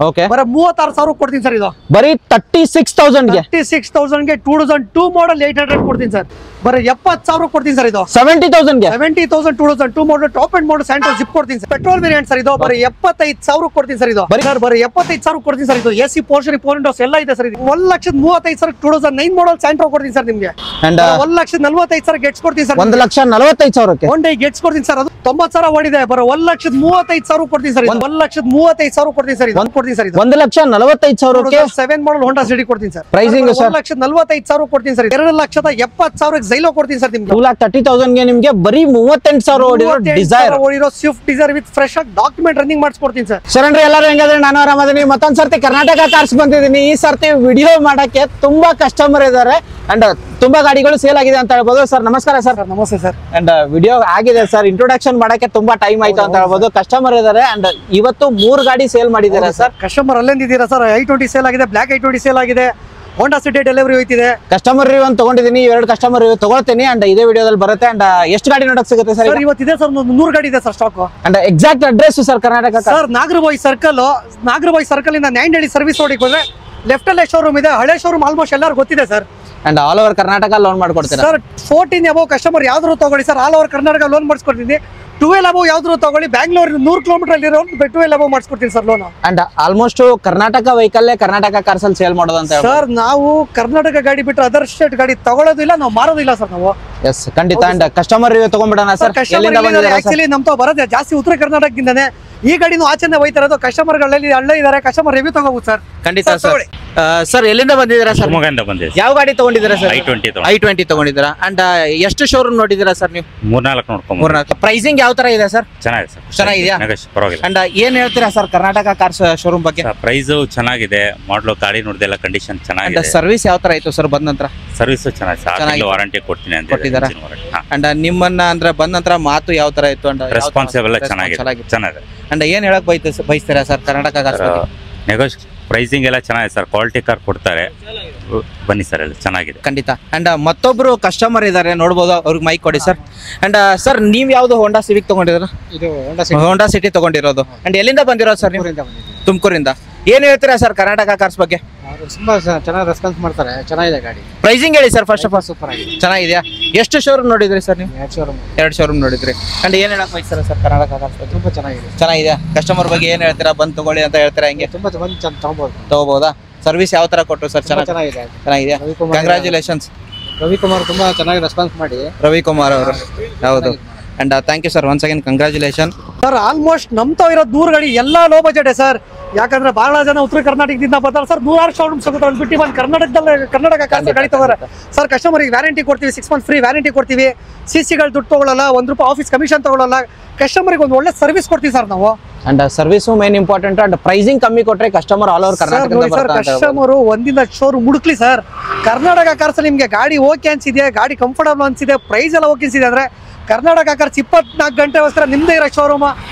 Okay ಬರ 36,000 ಕೊಡ್ತೀನಿ sir. ಇದು ಬರೀ 36,000 ಗೆ 36,000 ಗೆ 2002 ಮಾಡಲ್ 800 ಕೊಡ್ತೀನಿ ಸರ್. ಬರ 70,000 ಕೊಡ್ತೀನಿ ಸರ್. ಇದು 70,000 ಗೆ 70,000 2002 model top and model Santro zip ಕೊಡ್ತೀನಿ ಸರ್. Petrol variant sir. ಇದು ಬರ 75,000 ಕೊಡ್ತೀನಿ ಸರ್. ಇದು ಬರ 75,000 ಕೊಡ್ತೀನಿ ಸರ್. ಇದು ಎಸಿ ಪೋರ್ಷನ್ ಫೋರ್ ವಿಂಡೋಸ್ ಎಲ್ಲ ಇದೆ ಸರ್. ಇದು 1,35,000 2009 ಮಾಡಲ್ ಸ್ಯಾಂಟ್ರೋ ಕೊಡ್ತೀನಿ ಸರ್ ನಿಮ್ಗೆ. ಅಂಡ್ 1,45,000 ಗೆಟ್ಸ್ ಕೊಡ್ತೀನಿ ಸರ್. 1,45,000 ಗೆ ಒನ್ ಡೇ ಗೆಟ್ಸ್ ಕೊಡ್ತೀನಿ ಸರ್. ಅದು 90,000 ಓಡಿದೆ. ಬರ 1,35,000 ಕೊಡ್ತೀನಿ ಸರ್. 1,35,000 ಕೊಡ್ತೀನಿ ಸರ್. ಇದು ಕೊಡ್ತೀನಿ ಸರ್. 1,45,000 ಗೆ 7 ಮಾಡಲ್ ಹೋಂಡಾ ಸಿಟಿ ಕೊಡ್ತೀನಿ ಸರ್. ಪ್ರೈಸಿಂಗ್ ಸರ್ 1,45,000 ಕೊಡ್ತೀನಿ ಸರ್. 2,70,000 ಜೈಲೋ ಕೊಡ್ತೀನಿ ಸರ್ ನಿಮ್ಗೆ. 2,30,000 ಗೆ ನಿಮ್ಗೆ ಬರೀ 38,000 ಓಡಿರೋ ಡಿಸೈರ್ ಓಡಿರೋ ಸ್ವಿಫ್ಟ್ ಡಿಸೈರ್ ವಿತ್ ಫ್ರೆಶ್ ಆಗಿ ಡಾಕ್ಯುಮೆಂಟ್ ರನ್ನಿಂಗ್ ಮಾಡಿಸ್ಕೊಡ್ತೀನಿ ಸರ್. ಶರಣ್ರಿ ಎಲ್ಲರೂ ಹೆಂಗಾದ್ರೆ ನಾನು ಆರಾಮದೀನಿ. ಮತ್ತೊಂದ್ ಸರ್ತಿ ಕರ್ನಾಟಕ ಕಾರ್ಸ್ ಬಂದಿದ್ದೀನಿ. ಈ ಸರ್ತಿ ವಿಡಿಯೋ ಮಾಡಕ್ಕೆ ತುಂಬಾ ಕಸ್ಟಮರ್ ಇದಾರೆ ಅಂಡ್ ತುಂಬಾ ಗಾಡಿಗಳು ಸೇಲ್ ಆಗಿದೆ ಅಂತ ಹೇಳ್ಬೋದು. ಸರ್ ನಮಸ್ಕಾರ ಸರ್. ನಮಸ್ತೆ ಸರ್. ಅಂಡ್ ವಿಡಿಯೋ ಆಗಿದೆ ಸರ್. ಇಂಟ್ರೊಡಕ್ಷನ್ ಮಾಡಕ್ಕೆ ತುಂಬಾ ಟೈಮ್ ಆಯ್ತು ಅಂತ ಹೇಳ್ಬೋದು. ಕಸ್ಟಮರ್ ಇದಾರೆ ಅಂಡ್ ಇವತ್ತು 3 ಗಾಡಿ ಸೇಲ್ ಮಾಡಿದ್ದಾರೆ ಸರ್. ಕಸ್ಟಮರ್ ಅಲ್ಲಿಂದಿದ್ದೀರಾ ಸರ್? i20 ಸೇಲ್ ಆಗಿದೆ, ಬ್ಲಾಕ್ i20 ಸೇಲ್ ಆಗಿದೆ, ಹೋಂಡಾ ಸಿಟಿ ಡೆಲಿವರಿ ಹೋಯ್ತಿದೆ. ಕಸ್ಟಮರ್ ರಿವ್ಯೂ ಅಂತ ತಗೊಂಡಿದ್ದೀನಿ. 2 ಕಸ್ಟಮರ್ ರಿವ್ಯೂ ತಗೊಳ್ತೀನಿ ಅಂಡ್ ಇದೇ ವಿಡಿಯೋದಲ್ಲಿ ಬರುತ್ತೆ. ಅಂಡ್ ಎಷ್ಟು ಗಾಡಿ ನೋಡಕ್ ಸಿಗುತ್ತೆ ಸರ್? ಇವತ್ತಿದೆ ಸರ್ 100 ಗಾಡಿ ಇದೆ sir stock. And exact address sir Karnataka sir Nagarbhavi circle ಇಂದ ನ್ಯಾಂಡಳ್ಳಿ ಸರ್ವಿಸ್ ರೋಡಿಗೆ ಹೋದ್ರೆ ಲೆಫ್ಟ್ ಅಲ್ಲೇ ಶೋರೂಮ್ ಇದೆ. ಹಳೆ ಶೋರೂಮ್ ಆಲ್ಮೋಸ್ಟ್ ಎಲ್ಲರೂ ಗೊತ್ತಿದೆ sir. And all over Karnataka loan ಮಾಡ್ಕೊಡ್ತೀರಾ ಸರ್? 14 ಅಬೌವ್ ಕಸ್ಟಮರ್ ಯಾವ್ದಾದ್ರು ತಗೊಳ್ಳಿ sir, all over Karnataka loan ಮಾಡಿಸ್ಕೊಡ್ತೀನಿ. 12 ಅಬೌವ್ ಯಾವ್ದಾದ್ರು ತಗೊಳ್ಳಿ, ಬ್ಯಾಂಗ್ಳೂರ್ 100 ಕಿಲೋಮೀಟರ್ ಅಲ್ಲಿ 12 ಅಬೌವ್ ಮಾಡಿಸ್ಕೊಡ್ತೀನಿ sir loan. And almost Karnataka vehicle Karnataka cars ಅಲ್ಲಿ ಸೇಲ್ ಮಾಡೋದಂತ ಸರ್. ನಾವು ಕರ್ನಾಟಕ ಗಾಡಿ ಬಿಟ್ಟು ಅದರ್ ಸ್ಟೇಟ್ ಗಾಡಿ ತಗೊಳ್ಳೋದಿಲ್ಲ, ನಾವು ಮಾರೋದಿಲ್ಲ ಸರ್ ನಾವು. ಎಸ್ ಖಂಡಿತ. ಅಂಡ್ ಕಸ್ಟಮರ್ ರಿವ್ಯೂ ತಗೊಂಡ್ಬಿಡೋಣ ಸರ್. ಆಕ್ಚುಲಿ ನಮ್ ತಾವ್ ಬರೋದೇ ಜಾಸ್ತಿ ಉತ್ತರ ಕರ್ನಾಟಕದಿಂದಾನೆ. ಈ ಗಾಡಿನೂ ಆಚೆನೆ ಹೋಯ್ತಾ ಇರೋದು. ಕಸ್ಟಮರ್ಗಳಲ್ಲಿ ಹಳ್ಳಿ ಇದಾರೆ, ಕಸ್ಟಮರ್ ರಿವ್ಯೂ ತಗೋಬಹುದು ಸರ್. ಖಂಡಿತ ಸರ್. ಸರ್ ಎಲ್ಲಿಂದ ಬಂದಿದ್ದೀರಾ ಸರ್? ಶಿವಮೊಗ್ಗದಿಂದ ಬಂದಿದ್ದೀವಿ. ಯಾವ ಗಾಡಿ ತಗೊಂಡಿದ್ದೀರಾ ಸರ್? i20 ತಗೊಂಡಿದ್ದೀರಾ. ಅಂಡ್ ಎಷ್ಟು ಶೋರೂಮ್ ನೋಡಿದ್ದೀರಾ ಸರ್ ನೀವು? 3-4 ನೋಡ್ಕೊಂಡು. ಪ್ರೈಸಿಂಗ್ ಯಾವ ತರ ಇದೆ ಸರ್? ಚೆನ್ನಾಗಿದೆ ಸರ್. ಚೆನ್ನಾಗಿದೆಯಾ? ಪರವಾಗಿಲ್ಲ. ಅಂಡ್ ಏನ್ ಹೇಳ್ತೀರಾ ಸರ್ ಕರ್ನಾಟಕ ಕಾರ್ಸ್ ಶೋರೂಮ್ ಬಗ್ಗೆ? ಪ್ರೈಸ್ ಚೆನ್ನಾಗಿದೆ, ಮಾಡಲು ಗಾಡಿ ನೋಡಿದೆಲ್ಲ ಕಂಡೀಷನ್ ಚೆನ್ನಾಗಿದೆ. ಸರ್ವಿಸ್ ಯಾವ ತರ ಇತ್ತು ಸರ್ ಬಂದ ನಂತರ? ಸರ್ವಿಸ್ ಚೆನ್ನಾಗಿದೆ, ವಾರಂಟಿ ಕೊಡ್ತೀನಿ ಅಂತ ಕೊಟ್ಟಿದ್ದಾರಾ? ಅಂಡ್ ನಿಮ್ಮನ್ನ ಅಂದ್ರೆ ಬಂದ ನಂತರ ಮಾತು ಯಾವ ತರ ಇತ್ತು? ಅಂಡ್ ರೆಸ್ಪಾನ್ಸಿಬಲ್ ಚೆನ್ನಾಗಿದೆ. ಅಂಡ್ ಏನ್ ಹೇಳಕ್ ಬಯಸ್ತೀರಾ ಸರ್ ಕರ್ನಾಟಕ ಕಾರ್ಸ್ ಬಗ್ಗೆ? ಪ್ರೈಸಿಂಗ್ ಎಲ್ಲ ಚೆನ್ನಾಗಿದೆ ಸರ್. ಕ್ವಾಲಿಟಿ ಕಾರ್ ಕೊಡ್ತಾರೆ. ಬನ್ನಿ ಸರ್, ಎಲ್ಲ ಚೆನ್ನಾಗಿದೆ. ಖಂಡಿತ. ಅಂಡ್ ಮತ್ತೊಬ್ರು ಕಸ್ಟಮರ್ ಇದಾರೆ, ನೋಡ್ಬೋದು. ಅವ್ರಿಗೆ ಮೈಕ್ ಕೊಡಿ ಸರ್. ಅಂಡ್ ಸರ್ ನೀವ್ ಯಾವ್ದು ಹೋಂಡಾ ಸಿವಿಕ್ ತಗೊಂಡಿದ್ರ? ಇದು ಹೋಂಡಾ ಸಿಟಿ ತಗೊಂಡಿರೋದು. ಅಂಡ್ ಎಲ್ಲಿಂದ ಬಂದಿರೋದು ಸರ್ ನೀವು? ತುಮಕೂರಿಂದ. ಏನ್ ಹೇಳ್ತೀರಾ ಸರ್ ಕರ್ನಾಟಕ ಕಾರ್ಸ್ ಬಗ್ಗೆ? ತುಂಬಾ ಚೆನ್ನಾಗಿ ರೆಸ್ಪಾನ್ಸ್ ಮಾಡ್ತಾರೆ, ಚೆನ್ನಾಗಿದೆ ಗಾಡಿ. ಪ್ರೈಸಿಂಗ್ ಹೇಳಿ sir first of all. Super ಆಗಿದೆ, ಚೆನ್ನಾಗಿದೆಯಾ? ಎಷ್ಟು ಶೋರೂಮ್ ನೋಡಿದ್ರಿ ಸರ್ ನೀವು? 2 ಶೋರೂಮ್ ನೋಡಿದ್ರಿ. ಅಂಡ್ ಏನ್ ಹೇಳಕ್ ಬಯಸ್ತೀರಾ ಸರ್ ಕರ್ನಾಟಕ ಕಾರ್ಸ್ ಬಗ್ಗೆ? ತುಂಬಾ ಚೆನ್ನಾಗಿದೆ. ಚೆನ್ನಾಗಿದೆ. ಕಸ್ಟಮರ್ ಬಗ್ಗೆ ಏನ್ ಹೇಳ್ತೀರಾ? ಬಂದ್ ತಗೊಳ್ಳಿ ಅಂತ ಹೇಳ್ತೀರಾ? ಹಿಂಗೆ ತುಂಬಾ ತಗೋಬಹುದಾ? ಸರ್ವಿಸ್ ಯಾವ ತರ ಕೊಟ್ಟರು ಸರ್? ಚೆನ್ನಾಗಿದೆ. ಕಂಗ್ರಾಚುಲೇಷನ್ಸ್ ರವಿಕುಮಾರ್, ತುಂಬಾ ಚೆನ್ನಾಗಿ ರೆಸ್ಪಾನ್ಸ್ ಮಾಡಿ. ರವಿಕುಮಾರ್ ಅವರು. ಹೌದು. And thank you sir once again, congratulation sir. Almost ನಮ್ತಾವ್ ಇರೋದು 100 ಗಾಡಿ ಎಲ್ಲ ಲೋ ಬಜೆಟ್ ಸರ್. ಯಾಕಂದ್ರೆ ಬಹಳ ಜನ ಉತ್ತರ ಕರ್ನಾಟಕದಿಂದ ಬರ್ತಾರೆ ಸರ್. 100 ಶೋರೂಮ್ಸ್ ಬಿಟ್ಟು ಬಂದು ಕರ್ನಾಟಕ ಕಾರ್ಸ್ ಗಾಡಿ ತಗೋತಾರೆ ಸರ್. ಕಸ್ಟಮರ್ಗೆ ವ್ಯಾರಂಟಿ ಕೊಡ್ತೀವಿ, 6 ಮಂತ್ ಫ್ರೀ ವ್ಯಾರಂಟಿ ಕೊಡ್ತೀವಿ. CCಗಳು ದುಡ್ಡು ತಗೊಳ್ಳಲ್ಲ, ₹1 ಆಫೀಸ್ ಕಮಿಷನ್ ತಗೊಳ್ಳಲ್ಲ. ಕಸ್ಟಮರ್ಗೆ ಒಂದು ಒಳ್ಳೆ ಸರ್ವಿಸ್ ಕೊಡ್ತೀವಿ ಸರ್ ನಾವು. And service main important. And pricing ಕಮ್ಮಿ ಕೊಟ್ರೆ customer all over Karnataka customer ಒಂದಿನ ಶೋರೂಮ್ ಹುಡುಕ್ಲಿ ಸರ್. ಕರ್ನಾಟಕ ಕಾರ್ಸ್ ನಿಮ್ಗೆ ಗಾಡಿ ಓಕೆ ಅನ್ಸಿದೆ, ಗಾಡಿ ಕಂಫರ್ಟಬಲ್ ಅನ್ಸಿದೆ, ಪ್ರೈಸ್ ಎಲ್ಲ ಓಕೆ ಅನ್ಸಿದೆ ಅಂದ್ರೆ ಕರ್ನಾಟಕ ಕಾರ್ಸ್ 24 ಗಂಟೆಗೋಸ್ಕರ ನಿಮ್ದೇ ಇರೋ ಶೋರೂಮ್.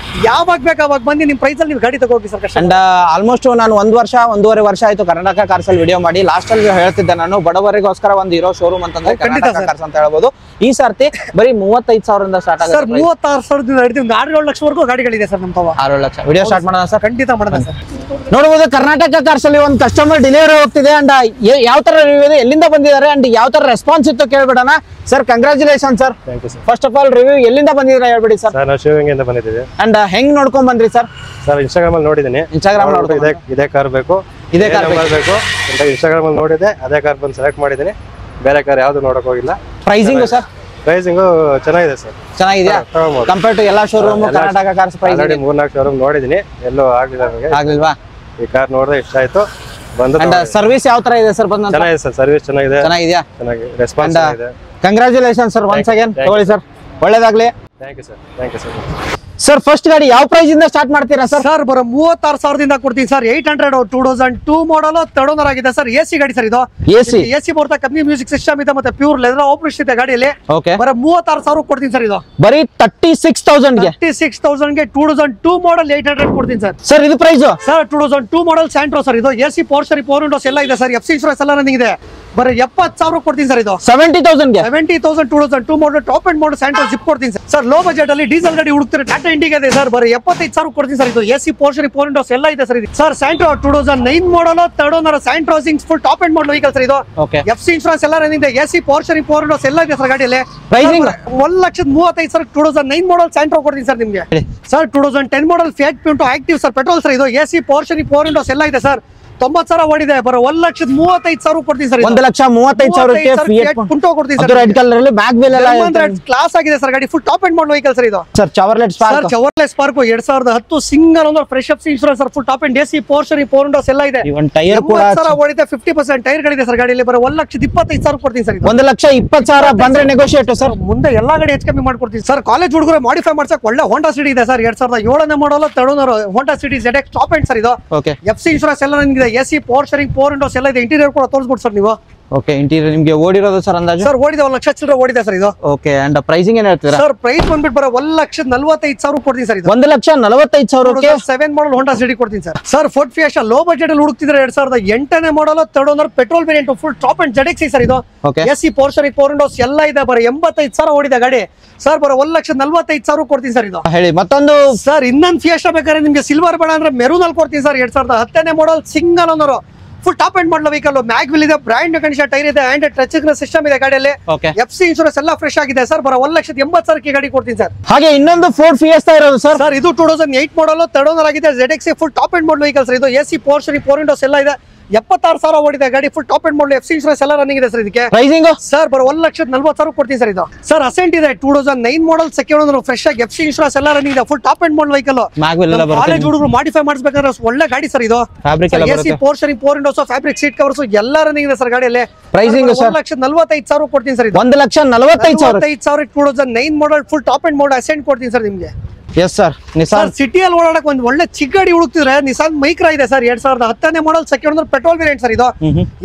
ಯಾವಾಗ ಬೇಕು ಅವಾಗ ಬಂದು ನಿಮ್ ಪ್ರೈಸ್ ಅಲ್ಲಿ ನೀವು ಗಾಡಿ ತಗೋಗಿ ಸರ್. ಅಂಡ್ ಆಲ್ಮೋಸ್ಟ್ ನಾನು 1.5 ವರ್ಷ ಆಯ್ತು ಕರ್ನಾಟಕ ಕಾರ್ಸ್ ಅಲ್ಲಿ ವಿಡಿಯೋ ಮಾಡಿ. ಲಾಸ್ಟ್ ಅಲ್ಲಿ ಹೇಳ್ತಿದ್ದೆ ನಾನು, ಬಡವರಿಗೋಸ್ಕರ ಒಂದು ಇರೋ ಶೋರೂಮ್ ಅಂತಂದ್ರೆ ಕರ್ನಾಟಕ ಕಾರ್ಸ್ ಅಂತ ಹೇಳ್ಬೋದು. ಈ ಸರ್ತಿ ಬರೀ 35,000 ಸ್ಟಾರ್ಟ್ ಆಗುತ್ತೆ ಸರ್. 36,000 ಹಿಡಿದು 6-7 ಲಕ್ಷವರೆಗೂ ಗಾಡಿಗಳಿದೆ ಸರ್ ನಮ್ಮ ತಾವ. 6-7 ಲಕ್ಷ. ವಿಡಿಯೋ ಸ್ಟಾರ್ಟ್ ಮಾಡೋಣ ಸರ್? ಖಂಡಿತ ಮಾಡೋಣ ಸರ್. ನೋಡಬಹುದು ಕರ್ನಾಟಕ ಕಾರ್ಸ್ ಅಲ್ಲಿ ಒಂದು ಕಸ್ಟಮರ್ ಡೆಲಿವರಿ ಹೋಗ್ತಿದೆ. ಅಂಡ್ ಯಾವ ತರ ರಿವ್ಯೂ ಇದೆ, ಎಲ್ಲಿಂದ ಬಂದಿದ್ದಾರೆ, ಅಂಡ್ ಯಾವ ತರ ರೆಸ್ಪಾನ್ಸ್ ಇತ್ತು ಕೇಳ್ಬಿಡೋಣ sir. Congratulation sir. First of all review ಎಲ್ಲಿಂದ ಬಂದಿದ್ದೀರಾ ಹೇಳ್ಬಿಡಿ ಸರ್. ನಾವು ಶಿವಗಂಗೆಯಿಂದ ಬಂದಿದ್ದೀವಿ. ಅಂಡ್ ಹೆಂಗ್ ನೋಡ್ಕೊಂಡ್ ಬಂದ್ರಿ ಸರ್? ಸರ್ ಇನ್ಸ್ಟಾಗ್ರಾಮ್ ಅಲ್ಲಿ ನೋಡಿದ್ದೀನಿ. ಇನ್ಸ್ಟಾಗ್ರಾಮ್ ಇದೇ ಕಾರ್ ಬೇಕು, ಇದೇ ಕಾರ್ ಬೇಕು ಅಂತ ಇನ್ಸ್ಟಾಗ್ರಾಮ್ ಅಲ್ಲಿ ನೋಡಿದೆ. ಅದೇ ಕಾರ್ ಬಂದು ಸೆಲೆಕ್ಟ್ ಮಾಡಿದ್ದೀನಿ. ಬೇರೆ ಕಾರ್ ಯಾವ್ದು ನೋಡಕ್ ಹೋಗಿಲ್ಲ. Pricing sir? ಪ್ರೈಸಿಂಗು ಚೆನ್ನಾಗಿದೆ ಸರ್. ಚೆನ್ನಾಗಿದೆಯಾ ಕಂಪೇರ್ ಟು ಎಲ್ಲಾ showroom? Karnataka cars price 3-4 showroom ನೋಡಿದ್ದೀನಿ, ಎಲ್ಲೂ ಆಗ್ಲಿಲ್ಲ ನನಗೆ. ಆಗ್ಲಿಲ್ವಾ? ಈ ಕಾರ್ ನೋಡಿದ್ರೆ ಇಷ್ಟ ಆಯ್ತು, ಬಂದು. ಅಂಡ್ ಸರ್ವಿಸ್ ಯಾವ ತರ ಇದೆ ಸರ್? ಬಂದ ಚೆನ್ನಾಗಿದೆ ಸರ್, ಸರ್ವಿಸ್ ಚೆನ್ನಾಗಿದೆ. ಚೆನ್ನಾಗಿದೆಯಾ? ಚೆನ್ನಾಗಿ ರೆಸ್ಪಾನ್ಸ್ ಇದೆ. Congratulation sir once again. ತಗೊಳ್ಳಿ ಸರ್, ಒಳ್ಳೇದಾಗ್ಲಿ. Thank you sir. Thank you sir. Sir first ಗಾಡಿ ಯಾವ ಪ್ರೈಸ್ ಇಂದ ಸ್ಟಾರ್ಟ್ ಮಾಡ್ತೀರಾ ಸರ್? ಸರ್ ಬರೋ 36,000 ಕೊಡ್ತೀನಿ ಸರ್. 800 2002 ಮಾಡಲ್, 3rd ಓನರ್ ಆಗಿದೆ ಸರ್. AC ಗಾಡಿ ಸರ್. ಇದು AC ಬರ್ತಾ ಕಂಪನಿ ಮ್ಯೂಸಿಕ್ ಸಿಸ್ಟಮ್ ಇದೆ, ಮತ್ತೆ ಪ್ಯೂರ್ ಲೆದರ್ ಆಪರೇಷನ್ ಇದೆ ಗಾಡಿಯಲ್ಲಿ. ಬರೋ 36,000 ಕೊಡ್ತೀನಿ ಸರ್. ಇದು ಬರೀ 36,000 ಗೆ 2002 ಮಾಡಲ್ 800 ಕೊಡ್ತೀನಿ ಸರ್. ಸರ್ ಇದು ಪ್ರೈಸ್ ಸರ್ 2002 ಮಾಡಲ್ ಸ್ಯಾಂಟ್ರೋ ಸರ್. ಇದು AC ಪೋರ್ಷನ್ 4 ವಿಂಡೋಸ್ ಎಲ್ಲ ಇದೆ ಸರ್. FC ಇನ್ಶೂರೆನ್ಸ್ ಎಲ್ಲ ರನ್ನಿಂಗ್ ಇದೆ. ಬರೀ 70,000 ಕೊಡ್ತೀನಿ ಸರ್ ಇದು 70,000 ಗೆ 70,000 2002 model top and model Santro zip ಕೊಡ್ತೀನಿ ಸರ್ ಲೋ ಬಜೆಟ್ ಅಲ್ಲಿ ಡೀಸೆಲ್ ಗಾಡಿ ಹುಡುಕ್ತಾರೆ ಟಾಟಾ ಇಂಡಿಗಾ ಇದೆ ಸರ್ ಬರೀ 75,000 ಕೊಡ್ತೀನಿ ಸರ್ ಇದು ಎಸಿ ಪೋರ್ಷನ್ 4 ವಿಂಡೋಸ್ ಎಲ್ಲ ಇದೆ ಸರ್ ಇದು sir Santro 2009 model third owner Santro ಸಿಂಗ್ಸ್ full top and model vehicle sir ಇದು ಓಕೆ FC ಇನ್ಶೂರೆನ್ಸ್ ಎಲ್ಲ ರನ್ನಿಂಗ್ ಇದೆ ಎಸಿ ಪೋರ್ಷನ್ 4 ವಿಂಡೋಸ್ ಎಲ್ಲ ಇದೆ ಸರ್ ಗಾಡಿಯಲ್ಲಿ Pricing? 1,35,000 2009 ಮಾಡಲ್ ಸ್ಯಾಂಟ್ರೋ ಕೊಡ್ತೀನಿ ಸರ್ ನಿಮಗೆ sir 2010 model Fiat Punto Active sir petrol sir ಇದು ಎಸಿ ಪೋರ್ಷನ್ 4 ವಿಂಡೋಸ್ ಎಲ್ಲ ಇದೆ ಸರ್ 90,000 ಓಡಿದೆ ಬರೋ 1,35,000 ಕೊಡ್ತೀನಿ ಸರ್ 1,35,000 ಗೆ ಪುಂಟೋ ಕೊಡ್ತೀನಿ ಅದು ರೆಡ್ ಕಲರ್ ಅಲ್ಲಿ ಬ್ಯಾಕ್ ವೀಲ್ ಎಲ್ಲ ಕ್ಲಾಸ್ ಆಗಿದೆ ಸರ್ ಗಾಡಿ full top and model vehicle sir ಇದು sir Chevrolet sir Spark Chevrolet Spark 2010 single owner fresh up insurance sir full top and AC portion 4 windows ಎಲ್ಲ ಇದೆ ಇವನ್ tyre ಕೂಡ 80,000 ಓಡಿದೆ 50% tyre ಗಳಿದೆ ಸರ್ ಗಾಡಿಯಲ್ಲಿ ಬರೋ 1,25,000 ಕೊಡ್ತೀನಿ ಸರ್ ಇದು 1,20,000 ಬಂದ್ರೆ ನೆಗೋಷಿಯೇಟ್ ಸರ್ ಮುಂದೆ ಎಲ್ಲಾ ಗಾಡಿ ಹೆಚ್ಚು ಕಮ್ಮಿ ಮಾಡ್ಕೊಡ್ತೀನಿ ಸರ್ ಕಾಲೇಜ್ ಹುಡುಗರು ಮಾಡಿಫೈ ಮಾಡ್ಸಕ್ ಒಳ್ಳೆ ಹೋಂಡಾ ಸಿಟಿ ಇದೆ ಸರ್ 2007 ಮಾಡಲ್ third owner Honda City ZX top end sir ಇದು ಓಕೆ FC ಇನ್ಶೂರೆನ್ಸ್ ಎಲ್ಲ ನನಗಿದೆ ಎಸಿ ಪೋರ್ಷನ್ 4 ವಿಂಡೋಸ್ ಎಲ್ಲ ಇದೆ ಇಂಟೀರಿಯರ್ ಕೂಡ ತೋರಿಸ್ಬಿಟ್ಟು ಸರ್ ನೀವು ಓಕೆ ಇಂಟೀರಿಯರ್ ನಿಮಗೆ ಓಡಿರೋದು ಸರ್ ಅಂದಾಜು ಸರ್ ಓಡಿದೆ 1 ಲಕ್ಷ ಚಿಲ್ಲರೆ ಓಡಿದೆ ಸರ್ ಇದು ಓಕೆ ಅಂಡ್ ಪ್ರೈಸಿಂಗ್ ಏನ್ ಹೇಳ್ತೀರಾ ಸರ್ ಪ್ರೈಸ್ ಬಂದ್ಬಿಟ್ಟು ಬರೋ 1,45,000 ಕೊಡ್ತೀನಿ ಸರ್ ಇದು 1,45,000 ಗೆ 7 ಮಾಡಲ್ ಹೋಂಡಾ ಸಿಟಿ ಕೊಡ್ತೀನಿ sir sir Ford fiesta low budget ಅಲ್ಲಿ ಹುಡುಕ್ತಿದ್ರೆ 2008 model third owner petrol variant full top and ZX sir ಇದು ಓಕೆ ಎಸಿ ಪೋರ್ಷನ್ 4 ವಿಂಡೋಸ್ ಎಲ್ಲ ಇದೆ ಬರೋ 85,000 ಓಡಿದೆ ಗಾಡಿ ಸರ್ ಬರೋ 1,45,000 ಕೊಡ್ತೀನಿ ಸರ್ ಇದು ಹೇಳಿ ಮತ್ತೊಂದು ಸರ್ ಇನ್ನೊಂದು ಫಿಯೆಸ್ಟಾ ಬೇಕಾದ್ರೆ ನಿಮಗೆ ಸಿಲ್ವರ್ ಬೇಡ ಅಂದ್ರೆ ಮೆರೂನ್ ಅಲ್ಲಿ ಕೊಡ್ತೀನಿ sir 2010 model single owner full top and model vehicle mag will ಇದೆ ಬ್ರಾಂಡ್ ಕಂಡೀಷನ್ ಟೈರ್ ಇದೆ ಅಂಡ್ ಟಚ್ ಸಿಸ್ಟಮ್ ಇದೆ ಗಾಡಿಯಲ್ಲಿ ಓಕೆ FC ಇನ್ಶೂರೆನ್ಸ್ ಎಲ್ಲ ಫ್ರೆಶ್ ಆಗಿದೆ ಸರ್ ಬರೋ 1,80,000 ಗಾಡಿ ಕೊಡ್ತೀನಿ ಸರ್ ಹಾಗೆ ಇನ್ನೊಂದು ಫೋರ್ಡ್ ಫಿಯೆಸ್ಟಾ ಇರೋದು ಸರ್ ಸರ್ ಇದು 2008 ಮಾಡಲ್ ಥರ್ಡ್ ಓನರ್ ಆಗಿದೆ ZX full top and model vehicle sir ಇದು ಎಸಿ ಪೋರ್ಷನ್ 4 ವಿಂಡೋಸ್ ಎಲ್ಲ ಇದೆ 76,000 ಓಡಿದೆ ಗಾಡಿ full top and model FC insurance ಎಲ್ಲ ರನ್ನಿಂಗ್ ಇದೆ ಸರ್ ಇದಕ್ಕೆ ಪ್ರೈಸಿಂಗ್ ಸರ್ ಬರೋ 1,40,000 ಕೊಡ್ತೀನಿ ಸರ್ ಇದು ಸರ್ ಅಸೆಂಟ್ ಇದೆ 2009 ಮಾಡಲ್ ಸೆಕೆಂಡ್ ಓನರ್ ಫ್ರೆಶ್ ಆಗಿ FC ಇನ್ಶೂರೆನ್ಸ್ ಎಲ್ಲ ರನ್ನಿಂಗ್ ಇದೆ full top and model vehicle mag wheel ಎಲ್ಲ ಬರುತ್ತೆ ಕಾಲೇಜ್ ಹುಡುಗರು ಮಾಡಿಫೈ ಮಾಡಿಸಬೇಕಾದ್ರೆ ಒಳ್ಳೆ ಗಾಡಿ ಸರ್ ಇದು ಫ್ಯಾಬ್ರಿಕ್ ಎಲ್ಲ ಎಸಿ ಬರುತ್ತೆ portion 4 windows fabric seat covers ಎಲ್ಲ ರನ್ನಿಂಗ್ ಇದೆ ಸರ್ ಗಾಡಿಯಲ್ಲಿ Pricing sir? 1,45,000 ಕೊಡ್ತೀನಿ ಸರ್ ಇದು 1,45,000 2009 model full top and model Accent ಕೊಡ್ತೀನಿ ಸರ್ ನಿಮಗೆ ಎಸ್ ಸರ್ ನಿಸಾನ್ ಸರ್ ಸಿಟಿಯಲ್ಲಿ ಓಡಾಡಕ್ ಒಂದು ಒಳ್ಳೆ ಚಿಕ್ಕ ಗಾಡಿ ಹುಡುಕ್ತಿದ್ರೆ ನಿಸಾನ್ ಮೈಕ್ರಾ ಇದೆ sir 2010 model second owner petrol variant sir ಇದು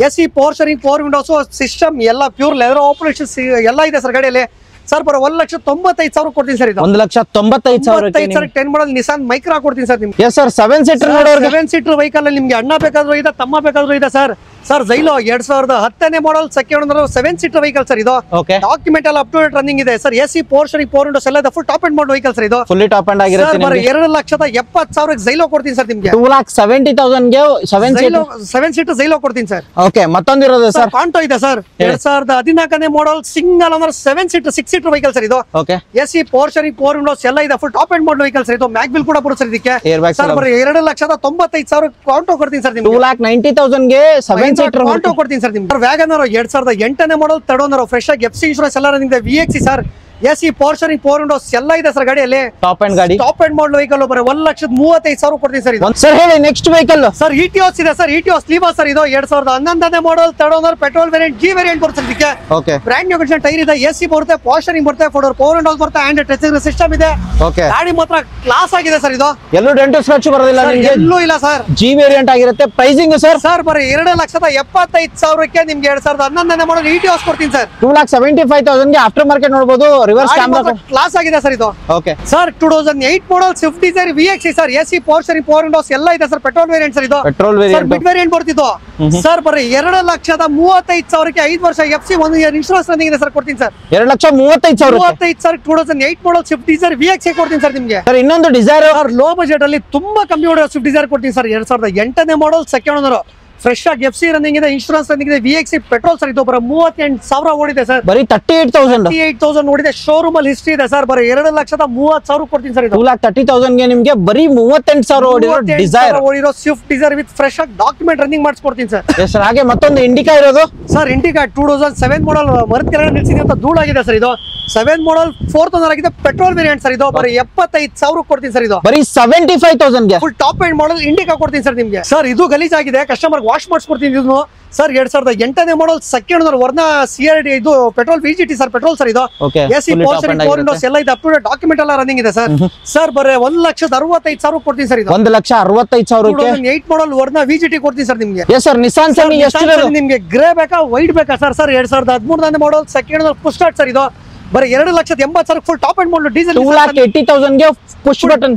ಎಸಿ ಪೋರ್ಷನ್ 4 ವಿಂಡೋಸ್ ಸಿಸ್ಟಮ್ ಎಲ್ಲ ಪ್ಯೂರ್ ಲೆದರ್ ಆಪರೇಷನ್ ಎಲ್ಲ ಇದೆ ಸರ್ ಗಾಡಿಯಲ್ಲಿ ಸರ್ ಬರೋ 1,95,000 ಕೊಡ್ತೀನಿ ಸರ್ ಇದು 1,95,000 10 ಮಾಡಲ್ ನಿಸಾನ್ ಮೈಕ್ರಾ ಕೊಡ್ತೀನಿ ಸರ್ ನಿಮ್ಗೆ ಎಸ್ ಸರ್ 7 ಸೀಟರ್ ನೋಡೋರ್ಗೆ 7 ಸೀಟರ್ ವೆಹಿಕಲ್ ಅಲ್ಲಿ ನಿಮ್ಗೆ ಅಣ್ಣ ಬೇಕಾದ್ರೂ ಇದೆ ತಮ್ಮ ಬೇಕಾದ್ರೂ ಇದೆ sir sir Xylo 2010 model second owner 7 seater vehicle sir ಇದು ಓಕೆ ಡಾಕ್ಯುಮೆಂಟ್ ಎಲ್ಲ ಅಪ್ ಟು ಡೇಟ್ ರನ್ನಿಂಗ್ ಇದೆ ಸರ್ ಎಸಿ ಪೋರ್ಷನ್ 4 ವಿಂಡೋಸ್ ಎಲ್ಲ full top and model vehicle sir ಇದು ಫುಲ್ಲಿ ಟಾಪ್ ಅಂಡ್ ಆಗಿರುತ್ತೆ ಸರ್ ಬರೋ 2,70,000 ಜೈಲೋ ಕೊಡ್ತೀನಿ ಸರ್ ನಿಮ್ಗೆ 2,70,000 ಗೆ 7 7 ಸೀಟರ್ ಜೈಲೋ ಕೊಡ್ತೀನಿ ಸರ್ ಓಕೆ ಮತ್ತೊಂದು ಇರೋದು ಸರ್ ಕಾಂಟೋ ಇದೆ ಸರ್ 2014 ಮಾಡಲ್ single owner 7 seater 6 seater vehicle sir ಇದು ಓಕೆ ಎಸಿ ಪೋರ್ಷನ್ 4 ವಿಂಡೋಸ್ ಎಲ್ಲ ಇದೆ full top and model vehicle sir ಇದು ಮ್ಯಾಗ್ ಬಿಲ್ ಕೂಡ ಬರುತ್ತೆ ಸರ್ ಇದಕ್ಕೆ ಏರ್ ಬ್ಯಾಗ್ಸ್ ಸರ್ ಬರೋ 2,95,000 ಕಾಂಟೋ ಕೊಡ್ತೀನಿ ಸರ್ ನಿಮ್ಗೆ 2,90,000 ಗೆ 7 ಸೀಟರ್ ಕಾಂಟೋ ಕೊಡ್ತೀನಿ ಸರ್ ನಿಮ್ಗೆ WagonR 2008 model third owner fresh ಆಗಿ FC ಇನ್ಶೂರೆನ್ಸ್ ಎಲ್ಲ ರನ್ನಿಂಗ್ ಇದೆ VXC sir AC portion 4 windows ಎಲ್ಲ ಇದೆ ಸರ್ ಗಾಡಿಯಲ್ಲಿ ಟಾಪ್ ಅಂಡ್ ಗಾಡಿ ಟಾಪ್ ಅಂಡ್ ಮಾಡಲ್ ವೆಹಿಕಲ್ ಬರೋ 1,35,000 ಕೊಡ್ತೀನಿ ಸರ್ ಇದು ಸರ್ ಹೇಳಿ ನೆಕ್ಸ್ಟ್ ವೆಹಿಕಲ್ ಸರ್ ಇಟಿಒಸ್ ಇದೆ ಸರ್ ಇಟಿಒಸ್ ಲೀವಾ ಸರ್ ಇದು 2011 model third owner petrol variant G variant ಬರುತ್ತೆ ಇದಕ್ಕೆ okay brand new condition tyre ಇದೆ ಎಸಿ ಬರುತ್ತೆ ಪಾಸ್ಚರಿಂಗ್ ಬರುತ್ತೆ ಫೋರ್ ವಿಂಡೋಸ್ ಬರುತ್ತೆ ಅಂಡ್ ಟಚ್ ಸಿಸ್ಟಮ್ ಇದೆ ಓಕೆ ಗಾಡಿ ಮಾತ್ರ ಕ್ಲಾಸ್ ಆಗಿದೆ ಸರ್ ಇದು ಎಲ್ಲೂ ಡೆಂಟು ಸ್ಕ್ರಾಚ್ ಬರೋದಿಲ್ಲ ಸರ್, ನಿಮಗೆ ಎಲ್ಲೂ ಇಲ್ಲ ಸರ್ ಜಿ ವೇರಿಯಂಟ್ ಆಗಿರುತ್ತೆ ಪ್ರೈಸಿಂಗ್ ಸರ್ ಸರ್ ಬರೀ 2,75,000 ನಿಮ್ಗೆ 2011 ಮಾಡಲ್ ಇಟಿಒಸ್ ಕೊಡ್ತೀನಿ ಸರ್ 2,75,000 ಗೆ ಆಫ್ಟರ್ ಮಾರ್ಕೆಟ್ ನೋಡಬಹುದು ರಿವರ್ಸ್ ಕ್ಯಾಮೆರಾ ಕ್ಲಾಸ್ ಆಗಿದೆ ಸರ್ ಇದು okay sir 2008 model Swift Dzire VXC sir AC portion 4 windows ಎಲ್ಲ ಇದೆ ಸರ್ ಪೆಟ್ರೋಲ್ ವೇರಿಯಂಟ್ ಸರ್ ಇದು petrol sir variant mid variant ಬರ್ತಿದ್ದು ಸರ್ ಬರೀ 2,35,000 5 ವರ್ಷ FC 1 ಇಯರ್ ಇನ್ಶೂರೆನ್ಸ್ ರನ್ನಿಂಗ್ ಇದೆ ಸರ್ ಕೊಡ್ತೀನಿ sir 2,35,000 2008 model Swift Dzire VXC ಕೊಡ್ತೀನಿ ಸರ್ ನಿಮ್ಗೆ ಸರ್ ಇನ್ನೊಂದು ಡಿಸೈರ್ ಸರ್ ಲೋ ಬಜೆಟ್ ಅಲ್ಲಿ ತುಂಬಾ ಕಮ್ಮಿ ಹೊಡೆಯೋ ಸ್ವಿಫ್ಟ್ ಡಿಸೈರ್ ಕೊಡ್ತೀನಿ sir 2008 model second owner fresh ಆಗಿ FC ರನ್ನಿಂಗ್ ಇದೆ ಇನ್ಶೂರೆನ್ಸ್ ರನ್ನಿಂಗ್ ಇದೆ VXC ಪೆಟ್ರೋಲ್ ಸರ್ ಇದು ಬರೋ 38,000 ಓಡಿದೆ ಸರ್ ಬರೀ 38,000 38,000 ಓಡಿದೆ ಶೋರೂಮ್ ಅಲ್ಲಿ ಹಿಸ್ಟ್ರಿ ಇದೆ ಸರ್ ಬರೋ 2,30,000 ಕೊಡ್ತೀನಿ ಸರ್ ಇದು 2,30,000 ಗೆ ನಿಮ್ಗೆ ಬರೀ 38,000 ಓಡಿರೋ ಡಿಸೈರ್ ಓಡಿರೋ ಸ್ವಿಫ್ಟ್ ಡಿಸೈರ್ ವಿತ್ ಫ್ರೆಶ್ ಆಗಿ ಡಾಕ್ಯುಮೆಂಟ್ ರನ್ನಿಂಗ್ ಮಾಡಿಸ್ಕೊಡ್ತೀನಿ ಸರ್ ಎಸ್ ಸರ್ ಹಾಗೆ ಮತ್ತೊಂದು ಇಂಡಿಕಾ ಇರೋದು ಸರ್ ಇಂಡಿಕಾ 2007 ಮಾಡಲ್ ಮರದ ಕೆಳಗಡೆ ನಿಲ್ಸಿದೆ ಅಂತ ಧೂಳಾಗಿದೆ ಸರ್ ಇದು 7 ಮಾಡಲ್ 4th ಓನರ್ ಆಗಿದೆ ಪೆಟ್ರೋಲ್ ವೇರಿಯಂಟ್ ಸರ್ ಇದು ಬರೀ 75,000 ಕೊಡ್ತೀನಿ ಸರ್ ಇದು ಬರೀ 75,000 ಗೆ full top and model Indica ಕೊಡ್ತೀನಿ ಸರ್ ನಿಮ್ಗೆ ಸರ್ ಇದು ಗಲೀಜ್ ಆಗಿದೆ ಕಸ್ಟಮರ್ ವಾಶ್ ಮಾಡಿಸ್ಕೊಡ್ತೀನಿ ಇದನ್ನು sir 2008 model second owner Verna CRD ಇದು petrol VGT sir petrol sir ಇದು ಓಕೆ ಎಸಿ ಪೋರ್ಷನ್ 4 ವಿಂಡೋಸ್ ಎಲ್ಲ ಇದೆ ಅಪ್ ಟು ಡೇಟ್ ಡಾಕ್ಯುಮೆಂಟ್ ಎಲ್ಲ ರನ್ನಿಂಗ್ ಇದೆ ಸರ್ ಸರ್ ಬರೀ 1,65,000 ಕೊಡ್ತೀನಿ ಸರ್ ಇದು 1,65,000 ಗೆ 2008 ಮಾಡಲ್ ವರ್ನ VGT ಕೊಡ್ತೀನಿ ಸರ್ ನಿಮ್ಗೆ ಎಸ್ ಸರ್ ನಿಸಾನ್ ಸನ್ನಿ ಎಷ್ಟು ನಿಮ್ಗೆ ಗ್ರೇ ಬೇಕಾ ವೈಟ್ ಬೇಕಾ sir 2013 model second owner push start sir ಇದು ಬರೀ 2,80,000 full top and model diesel 2,80,000 ಗೆ push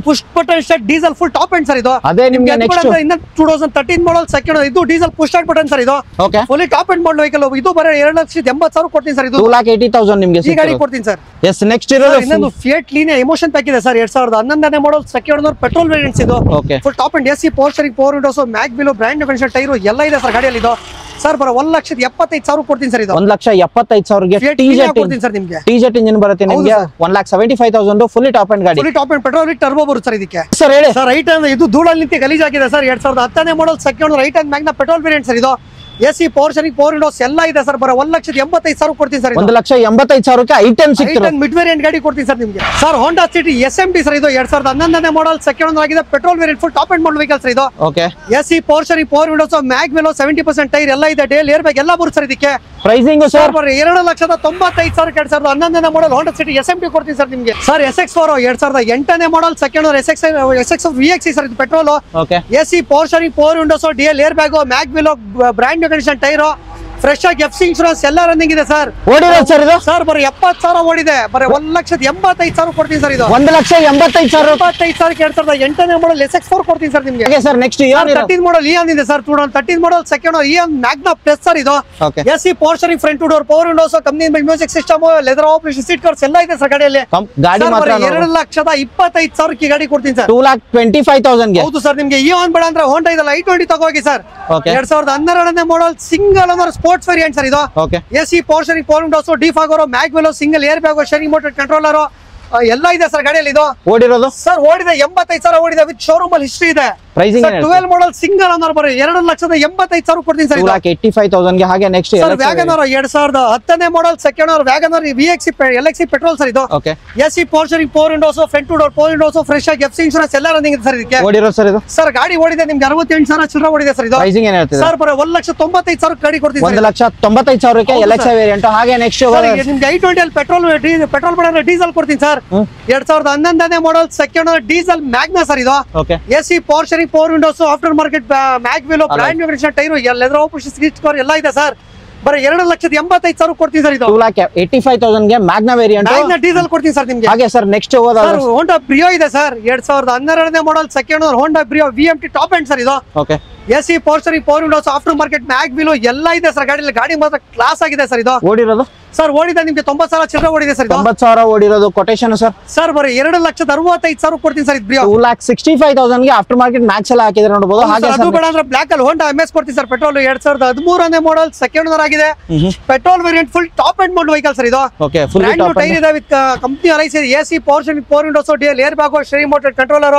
button start diesel full top end sir ಇದು. ಅದೇ ನಿಮ್ಗೆ ನೆಕ್ಸ್ಟ್ 2013 ಮಾಡಲ್ ಸೆಕೆಂಡ್ ಇದು diesel push start button sir ಇದು. Okay fully top and model vehicle ಇದು ಬರೀ 2,80,000 ಕೊಡ್ತೀನಿ ಸರ್ ಇದು. 2,80,000 ನಿಮ್ಗೆ ಈ ಗಾಡಿ ಕೊಡ್ತೀನಿ ಸರ್. ಎಸ್ ನೆಕ್ಸ್ಟ್ ಇರೋದು ಇನ್ನೊಂದು ಫಿಯಟ್ ಲೀನಿಯಾ ಎಮೋಷನ್ ಪ್ಯಾಕ್ ಇದೆ ಸರ್ 2011ನೇ model second owner petrol variants ಇದು. Okay full top and AC power steering power windows mag wheel brand differential tyre ಎಲ್ಲ ಇದೆ ಸರ್ ಗಾಡಿಯಲ್ಲಿ ಇದು. ಸರ್ ಬರೋ 1,75,000 ಕೊಡ್ತೀನಿ ಸರ್ ಇದು. 1,75,000 ಕೊಡ್ತೀನಿ ಸರ್ ನಿಮ್ಗೆ. ಟಿ-ಜೆಟ್ ಇಂಜಿನ್ ಬರುತ್ತೆ ನಿಮ್ಗೆ 1,75,000 ಫುಲ್ಲಿ ಟಾಪ್ ಅಂಡ್ ಗಾಡಿ. Fully top end petrol turbo ಬರುತ್ತೆ ಸರ್ ಇದಕ್ಕೆ. ಸರ್ ಹೇಳಿ ಸರ್ ರೈಟ್ ಹ್ಯಾಂಡ್ ಇದು ಧೂಳಲ್ಲಿ ನಿಂತು ಗಲೀಜಾಗಿದೆ ಸರ್ 2010ನೇ model second right hand Magna petrol variant sir ಇದು. AC power steering power windows ಎಲ್ಲ ಇದೆ ಸರ್ ಬರೋ 1,85,000 ಕೊಡ್ತೀನಿ ಸರ್. 1,85,000 ಐಟನ್ ಸಿಗ್ತಿದೆ. ಮಿಡ್ ವೇರಿಯಂಟ್ ಗಾಡಿ ಕೊಡ್ತೀನಿ ಸರ್ ನಿಮ್ಗೆ. Sir Honda City SMT sir ಇದು 2011ನೇ ಮಾಡಲ್ ಸೆಕೆಂಡ್ ಆಗಿದೆ petrol variant full top and model vehicle sir ಇದು. Okay AC power steering power windows mag wheel 70% tyre ಎಲ್ಲ ಇದೆ ಡೇಲ್ ಏರ್ ಬ್ಯಾಗ್ ಎಲ್ಲ ಬರುತ್ತೆ ಸರ್ ಇದಕ್ಕೆ. ಪ್ರೈಸಿಂಗ್ ಸರ್ ಬರೀ 2,95,000 2011ನೇ ಮಾಡಲ್ ಹೋಂಡಾ ಸಿಟಿ SMT ಕೊಡ್ತೀನಿ ಸರ್ ನಿಮ್ಗೆ. ಸರ್ SX4 2008ನೇ model second SX VXC sir ಇದು petrol. Okay AC power steering power windows DL air bag mag wheel brand new condition tyre fresh ಆಗಿ FC insurance ಎಲ್ಲ running ಇದೆ sir. ಓಡಿದೆ sir ಇದು. Sir ಬರೀ 70,000 ಓಡಿದೆ ಬರೀ 1,85,000 ಕೊಡ್ತೀನಿ ಸರ್ ಇದು. 1,85,000 2008ನೇ ಮಾಡಲ್ SX4 ಕೊಡ್ತೀನಿ ಸರ್ ನಿಮ್ಗೆ. ಸರ್ ನೆಕ್ಸ್ಟ್ 13 ಮಾಡಲ್ ಇಯಾನ್ ಇದೆ sir 2013 model second Eon Magna plus sir ಇದು. Okay AC power steering front door power windows company music system leather operation seat covers ಎಲ್ಲ ಇದೆ ಸರ್ ಗಾಡಿಯಲ್ಲಿ. ಗಾಡಿ ಮಾತ್ರ 2,25,000 ಗಾಡಿ ಕೊಡ್ತೀನಿ ಸರ್. 2,25,000 ಗೆ. ಹೌದು ಸರ್ ನಿಮ್ಗೆ ಇಯಾನ್ ಬೇಡ ಅಂದ್ರೆ ಹೋಂಡಾ ಇದಲ್ಲ i20 ತಗೋಗಿ ಸರ್. ಓಕೆ 2012ನೇ model single owner sports variant sir ಇದು. Okay AC power steering power windows ಡಿಫಾಗೋರೋ mag wheel single air bag steering motor controller ಎಲ್ಲ ಇದೆ ಸರ್ ಗಾಡಿಯಲ್ಲಿ ಇದು. ಓಡಿರೋದು ಸರ್ ಓಡಿದೆ 85,000 ಓಡಿದೆ ವಿತ್ ಶೋರೂಮ್ ಅಲ್ಲಿ ಹಿಸ್ಟ್ರಿ ಇದೆ. ಪ್ರೈಸಿಂಗ್ 12 ಮಾಡಲ್ ಸಿಂಗಲ್ ಓನರ್ ಬರೀ 2,85,000 ಕೊಡ್ತೀನಿ ಸರ್. 2,85,000 ಗೆ. ಹಾಗೆ ನೆಕ್ಸ್ಟ್ ಸರ್ ವ್ಯಾಗನರ್ 2010ನೇ model second owner WagonR LXC petrol sir ಇದು. Okay AC power steering power windows front door power windows fresh ಆಗಿ FC ಇನ್ಶೂರೆನ್ಸ್ ಎಲ್ಲ ರನ್ನಿಂಗ್ ಇದೆ ಸರ್ ಇದಕ್ಕೆ. ಓಡಿರೋ ಸರ್ ಇದು. ಸರ್ ಗಾಡಿ ಓಡಿದೆ ನಿಮ್ಗೆ 68,000 ಚಿಲ್ಲರೆ ಓಡಿದೆ ಸರ್ ಇದು. ಪ್ರೈಸಿಂಗ್ ಏನ್ ಹೇಳ್ತಿದೆ ಸರ್ ಬರೀ 1,95,000 ಗಾಡಿ ಕೊಡ್ತೀನಿ ಸರ್. 1,95,000 ಗೆ LXI ವೇರಿಯಂಟ್. ಹಾಗೆ ನೆಕ್ಸ್ಟ್ ನಿಮ್ಗೆ i20 ಅಲ್ಲಿ ಪೆಟ್ರೋಲ್ ಬೇಡ ಡೀಸೆಲ್ ಕೊಡ್ತೀನಿ ಸರ್. 2011ನೇ model second owner diesel Magna sir ಇದು. Okay AC power steering power windows aftermarket mag wheel brand new condition tyre leather operation seat cover ಎಲ್ಲ ಇದೆ sir. ಬರೀ 2,85,000 ಕೊಡ್ತೀನಿ ಸರ್ ಇದು. 2,85,000 ಗೆ ಮ್ಯಾಗ್ನಾ ವೇರಿಯಂಟ್ ಮ್ಯಾಗ್ನಾ ಡೀಸೆಲ್ ಕೊಡ್ತೀನಿ sir ನಿಮ್ಗೆ. ಹಾಗೆ ಸರ್ ನೆಕ್ಸ್ಟ್ ಹೋಗೋದಾದ್ರೆ ಹೋಂಡಾ ಬ್ರಿಯೋ ಇದೆ ಸರ್ 2012ನೇ model second owner Honda Brio VMT top end sir ಇದು. Okay AC power steering power windows aftermarket mag wheel ಎಲ್ಲ ಇದೆ ಸರ್ ಗಾಡಿಯಲ್ಲಿ. ಗಾಡಿ ಮಾತ್ರ ಕ್ಲಾಸ್ ಆಗಿದೆ ಸರ್ ಇದು. ಓಡಿರೋದು ಸರ್ ಓಡಿದೆ ನಿಮ್ಗೆ 90,000 ಚಿಲ್ಲರೆ ಓಡಿದೆ ಸರ್ ಇದು. 90,000 ಓಡಿರೋದು. ಕೊಟೇಶನ್ ಸರ್ ಸರ್ ಬರೀ 2,65,000 ಕೊಡ್ತೀನಿ ಸರ್ ಇದು ಬ್ರಿಯೋ. 2,65,000 ಗೆ ಆಫ್ಟರ್ ಮಾರ್ಕೆಟ್ ಮ್ಯಾಕ್ಸ್ ಎಲ್ಲ ಹಾಕಿದ್ರೆ ನೋಡಬಹುದು. ಹಾಗೆ ಅದು ಬೇಡ ಅಂದ್ರೆ ಬ್ಲಾಕ್ ಅಲ್ಲಿ ಹೋಂಡಾ MS ಕೊಡ್ತೀನಿ ಸರ್ ಪೆಟ್ರೋಲ್ 2013ನೇ ಮಾಡಲ್ ಸೆಕೆಂಡ್ ಓನರ್ ಆಗಿದೆ petrol variant full top end model vehicle sir ಇದು. Okay full brand new tyre ಇದೆ with company alloys AC power steering power windows DL air bag steering motor controller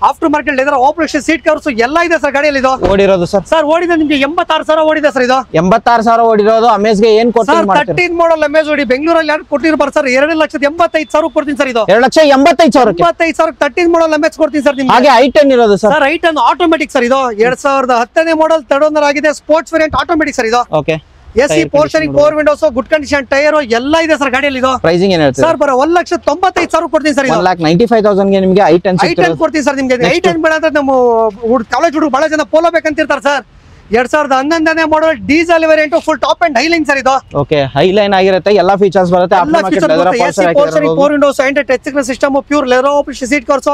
aftermarket leather operation seat covers ಎಲ್ಲ ಇದೆ sir ಗಾಡಿಯಲ್ಲಿ ಇದು. ಓಡಿರೋದು sir. Sir ಓಡಿದೆ ನಿಮ್ಗೆ 86,000 ಓಡಿದೆ ಸರ್ ಇದು. 86,000 ಓಡಿರೋದು. ಅಮೇಜ್ ಗೆ ಏನ್ ಕೊಡ್ತೀರಿ ಮಾಡ್ತೀರಿ? 13 ಮಾಡಲ್ ಅಮೇಜ್ ಓಡಿ ಬೆಂಗಳೂರಲ್ಲಿ ಯಾರು ಕೊಟ್ಟಿರ್ಬಾರ ಸರ್ 2,85,000 ಕೊಡ್ತೀನಿ ಸರ್ ಇದು. 2,85,000 ಗೆ 85,000 13 ಮಾಡಲ್ ಅಮೇಜ್ ಕೊಡ್ತೀನಿ ಸರ್ ನಿಮ್ಗೆ. ಹಾಗೆ i10 ಇರೋದು sir. Sir i10 automatic sir ಇದು 2010ನೇ ಮಾಡಲ್ ಥರ್ಡ್ ಓನರ್ ಆಗಿದೆ ಸ್ಪೋರ್ಟ್ಸ್ ವೇರಿಯಂಟ್ ಆಟೋಮೆಟಿಕ್ ಸರ್ ಇದು. Okay AC power steering power Windows good condition tyre ಎಲ್ಲ ಇದೆ ಸರ್ ಗಾಡಿಯಲ್ಲಿ ಇದು. ಪ್ರೈಸಿಂಗ್ ಏನ್ ಹೇಳ್ತೀರಾ ಸರ್ ಬರೋ 1,95,000 ಕೊಡ್ತೀನಿ ಸರ್ ಇದು. 1,95,000 ಗೆ ನಿಮಗೆ i10 ಕೊಡ್ತೀನಿ ಸರ್ ನಿಮ್ಗೆ. i10 ಬೇಡ ಅಂದ್ರೆ ನಮ್ಮ ಕಾಲೇಜ್ ಹುಡುಗರು ಬಹಳ ಜನ ಪೋಲೋ ಬೇಕಂತಿರ್ತಾರೆ ಸರ್. 2011ನೇ model diesel variant full top end Highline sir ಇದು. ಓಕೆ ಹೈಲೈನ್ ಆಗಿರುತ್ತೆ. ಎಲ್ಲ ಫೀಚರ್ಸ್ ಬರುತ್ತೆ. Aftermarket leather power windows and touch screen system pure leather operation seat covers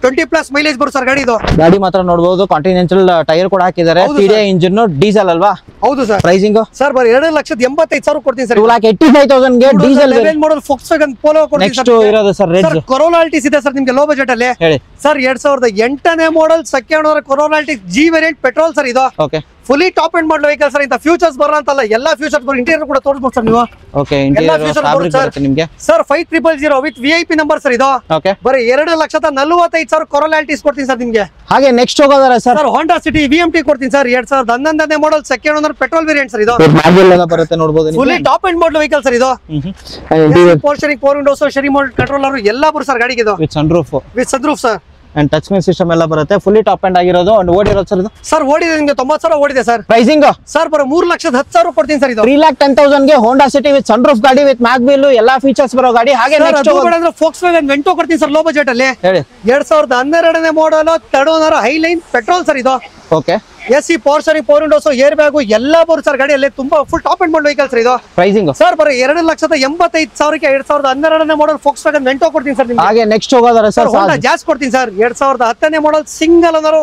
20+ mileage ಬರುತ್ತೆ ಸರ್ ಗಾಡಿ ಇದು. ಗಾಡಿ ಮಾತ್ರ ನೋಡಬಹುದು. ಕಾಂಟಿನೆಂಟಲ್ ಟೈರ್ ಕೂಡ ಹಾಕಿದ್ದಾರೆ. TDI ಇಂಜಿನ್ ಡೀಸೆಲ್ ಅಲ್ವಾ? ಹೌದು ಸರ್. ಪ್ರೈಸಿಂಗ್ ಸರ್ ಬರೀ 2,85,000 ಕೊಡ್ತೀನಿ ಸರ್. 2,85,000 ಗೆ ಡೀಸೆಲ್ ಮಾಡಲ್ Volkswagen Polo ಕೊಡ್ತೀನಿ ನೆಕ್ಸ್ಟ್ ಇರೋದು ಸರ್ ರೆಡ್. Corolla Altis ಇದೆ ಸರ್ ನಿಮ್ಗೆ ಲೋ ಬಜೆಟ್ ಅಲ್ಲಿ. ಹೇಳಿ ಸರ್ 2008ನೇ model second owner Corolla Altis G variant petrol sir ಇದು. Okay fully top end model vehicle sir. ಇಂತ ಫ್ಯೂಚರ್ಸ್ ಬರೋ ಅಂತಲ್ಲ ಎಲ್ಲ ಫ್ಯೂಚರ್ಸ್ ಬರೋ ಇಂಟೀರಿಯರ್ ಕೂಡ ತೋರಿಸ್ಬೋದು ಸರ್ ನೀವು. ಓಕೆ ಎಲ್ಲ ಇಂಟೀರಿಯರ್ ಫ್ಯೂಚರ್ ಫ್ಯಾಬ್ರಿಕ್ ಬರುತ್ತೆ ನಿಮಗೆ. Sir 5,000 with VIP number sir ಇದು. ಓಕೆ ಬರೀ 2,45,000 Corolla Altis ಕೊಡ್ತೀನಿ ಸರ್ ನಿಮ್ಗೆ. ಹಾಗೆ ನೆಕ್ಸ್ಟ್ ಹೋಗೋದಾರೆ ಸರ್ Honda City VMT ಕೊಡ್ತೀನಿ ಸರ್ 2011ನೇ model second owner petrol variant sir ಇದು. ಎಲ್ಲ ಬರುತ್ತೆ ನೋಡಬಹುದು. Fully top end model vehicle sir ಇದು. Power steering power windows steering motor controller ಎಲ್ಲ ಬರುತ್ತೆ ಸರ್ ಗಾಡಿಗೆ ಇದು. With sunroof sir and touch screen system ಎಲ್ಲ ಬರುತ್ತೆ. ಫುಲ್ಲಿ ಟಾಪ್ ಎಂಡ್ ಆಗಿರೋದು. ಅಂಡ್ ಓಡಿರೋದು ಸರ್ ಇದು. ಸರ್ ಓಡಿದೆ ನಿಮ್ಗೆ 90,000 ಓಡಿದೆ ಸರ್. ಪ್ರೈಸಿಂಗ್ ಸರ್ ಬರೋ 3,10,000 ಕೊಡ್ತೀನಿ ಸರ್ ಇದು. 3,10,000 ಗೆ ಹೋಂಡಾ ಸಿಟಿ ವಿತ್ ಸನ್ರೂಫ್ ಗಾಡಿ ವಿತ್ ಮ್ಯಾಗ್ ವೀಲ್ ಎಲ್ಲಾ ಫೀಚರ್ಸ್ ಬರೋ ಗಾಡಿ. ಹಾಗೆ ನೆಕ್ಸ್ಟ್ ಅಂದ್ರೆ Volkswagen Vento ಕೊಡ್ತೀನಿ ಸರ್ ಲೋ ಬಜೆಟ್ ಅಲ್ಲಿ. ಹೇಳಿ 2012ನೇ model third owner Highline petrol sir ಇದು. Okay AC power steering, power windows, air bag ಎಲ್ಲ ಬರುತ್ತೆ ಸರ್ ಗಾಡಿಯಲ್ಲಿ. ತುಂಬಾ full top and model vehicle sir ಇದು. ಪ್ರೈಸಿಂಗ್ ಸರ್ ಬರೀ 2,85,000ಕ್ಕೆ 2012ನೇ ಮಾಡಲ್ ಫೋಕ್ಸ್ ವ್ಯಾಗನ್ ವೆಂಟೋ ಕೊಡ್ತೀನಿ ಸರ್ ನಿಮ್ಗೆ. ಹಾಗೆ ನೆಕ್ಸ್ಟ್ ಹೋಗೋದಾರೆ ಸರ್ ಸರ್ ಹೋಂಡಾ ಜಾಸ್ ಕೊಡ್ತೀನಿ ಸರ್. 2010ನೇ model single owner